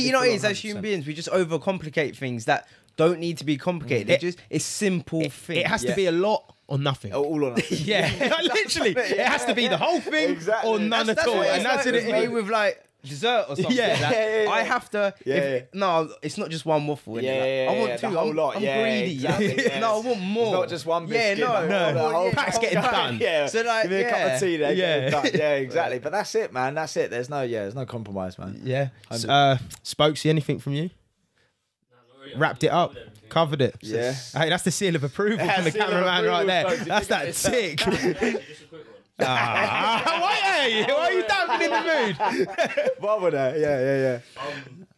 you know what it is, as human beings, we just overcomplicate things that don't need to be complicated. It's simple things. It has to be a lot or nothing. All or nothing. Literally. It has to be the whole thing or none at all. And that's it. Me with, like, dessert or something. I have to. No, it's not just one waffle. I want two. I'm greedy. Exactly, no, I want more. It's not just one biscuit. No. Pack's getting done. So, like, give me a cup of tea. Yeah, exactly. But that's it, man. That's it. There's no compromise, man. Yeah. Spokesy, anything from you? Wrapped it up. Covered it. Yeah. Hey, that's the seal of approval from the cameraman right there. That's that tick. Just a quick one. Why are you dancing in the mood? What were that? Yeah.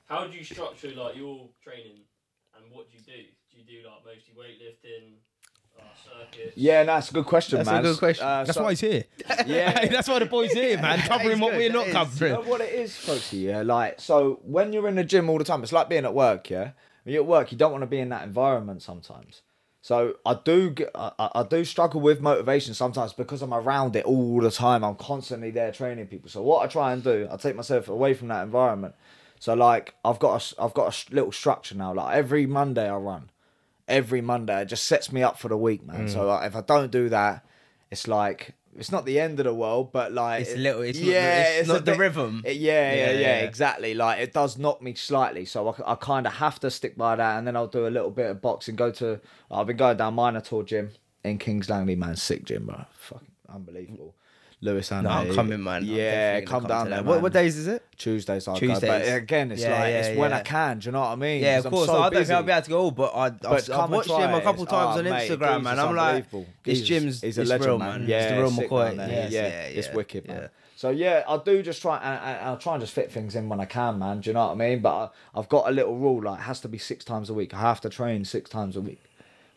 How do you structure, like, your training, and what do you do? Do you do, like, mostly weightlifting, circuits? Yeah, that's a good question, man. That's a good question. That's why he's here. Yeah, that's why the boy's here, man. Covering what we're not covering. You know what it is, folksy? Yeah, like, so when you're in the gym all the time, it's like being at work. Yeah, when you're at work, you don't want to be in that environment sometimes. So I do struggle with motivation sometimes because I'm around it all the time. I'm constantly there training people. So what I try and do, I take myself away from that environment. So, like, I've got a little structure now. Like, every Monday I run. Every Monday, it just sets me up for the week, man. So, like, if I don't do that, it's like, it's not the end of the world, but, like, it's not the rhythm. Exactly. Like, it does knock me slightly, so I kind of have to stick by that, and then I'll do a little bit of boxing. I've been going down Minotaur Gym in Kings Langley, man. Sick gym, bro. Fucking unbelievable. Lewis and I'm coming, man. Yeah, come down there. What days is it? Tuesdays. Tuesdays. Go. But again, it's it's when I can. Do you know what I mean? Yeah, of course. I don't think I'll be able to go, but I've watched him a couple times on Instagram, man. I'm like, this gym's a legend, real, man. Yeah, it's the real McCoy. Yeah, it's wicked, man. So yeah, I do just try, and I'll try and just fit things in when I can, man. Do you know what I mean? But I've got a little rule, like, it has to be 6 times a week. I have to train 6 times a week.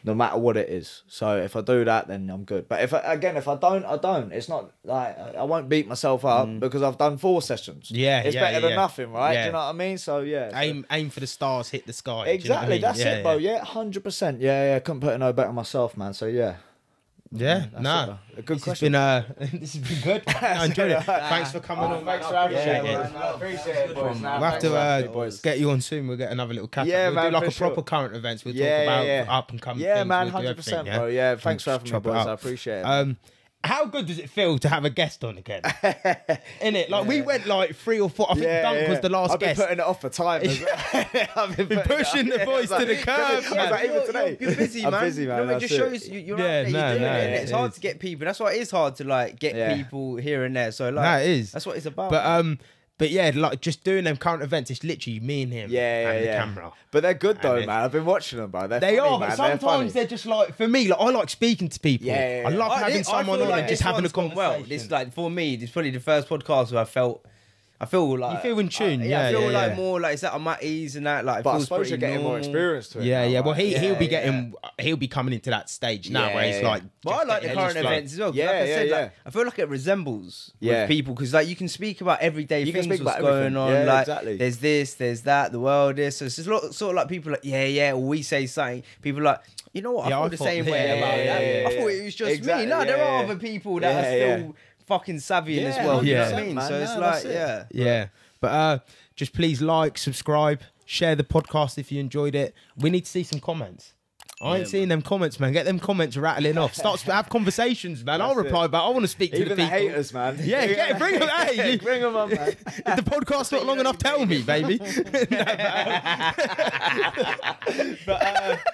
no matter what it is. So if I do that, then I'm good. But if I don't, I don't. It's not like I won't beat myself up because I've done 4 sessions. Yeah, it's better than nothing, right? Yeah. Do you know what I mean? So yeah, aim for the stars, hit the sky. exactly. Do you know what I mean? That's it, bro. Yeah, 100%. Yeah. Couldn't put it no better myself, man. So yeah. Yeah, That's a good question. This has been good. I enjoyed it. Thanks for coming on. Thanks for having me. I appreciate it, boys. We'll have to get you on soon. We'll get another little catch up. We'll do like a proper current events. We'll talk about up and coming things. Yeah, man, We'll 100%, bro. Yeah, thanks for having me, boys. I appreciate it. How good does it feel to have a guest on again? Innit? Like we went like 3 or 4. I think Dunk was the last guest. I've been putting it off for time. I've been pushing the voice to the curb. Even today. You're busy, man. I'm busy, man. It just shows you're out there, you're doing it. It's hard to get people. That's why it is hard to like get people here and there. So like, it is. That's what it's about. But yeah, like just doing them current events, it's literally me and him and the camera. But they're good though, man. I've been watching them, bro. They funny, are, man. but sometimes they're just like, for me, like I like speaking to people. I love having someone on and just having a conversation. Well, this like for me, this is probably the first podcast where I feel like you feel in tune. I feel like more like it's that I'm at ease and that. Like, but I suppose you're getting more experience to it. Yeah, now, yeah. right? Well, he'll be coming into that stage now where it's like. But I like the current events as well. Like I said, like, I feel like it resembles with people because like you can speak about everyday things, what's going on. Yeah, like exactly. there's this, there's that, the world is. So it's just sort of like people like or we say something. People like. You know what? I feel the same way about that. I thought it was just me. No, there are other people that are still fucking savvy in this world. You know what I mean? So it's like, yeah. But just please like, subscribe, share the podcast if you enjoyed it. We need to see some comments. I ain't seeing them comments, man. Get them comments rattling off. Start to have conversations, man. I'll reply back. I want to speak to the people. Even the haters, man. Yeah, bring them. Hey, bring them on, man. If the podcast's not long enough, tell me, baby. But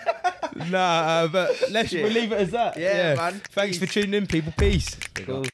we'll leave it as that. Yeah, man. Thanks for tuning in, people. Peace. Cool.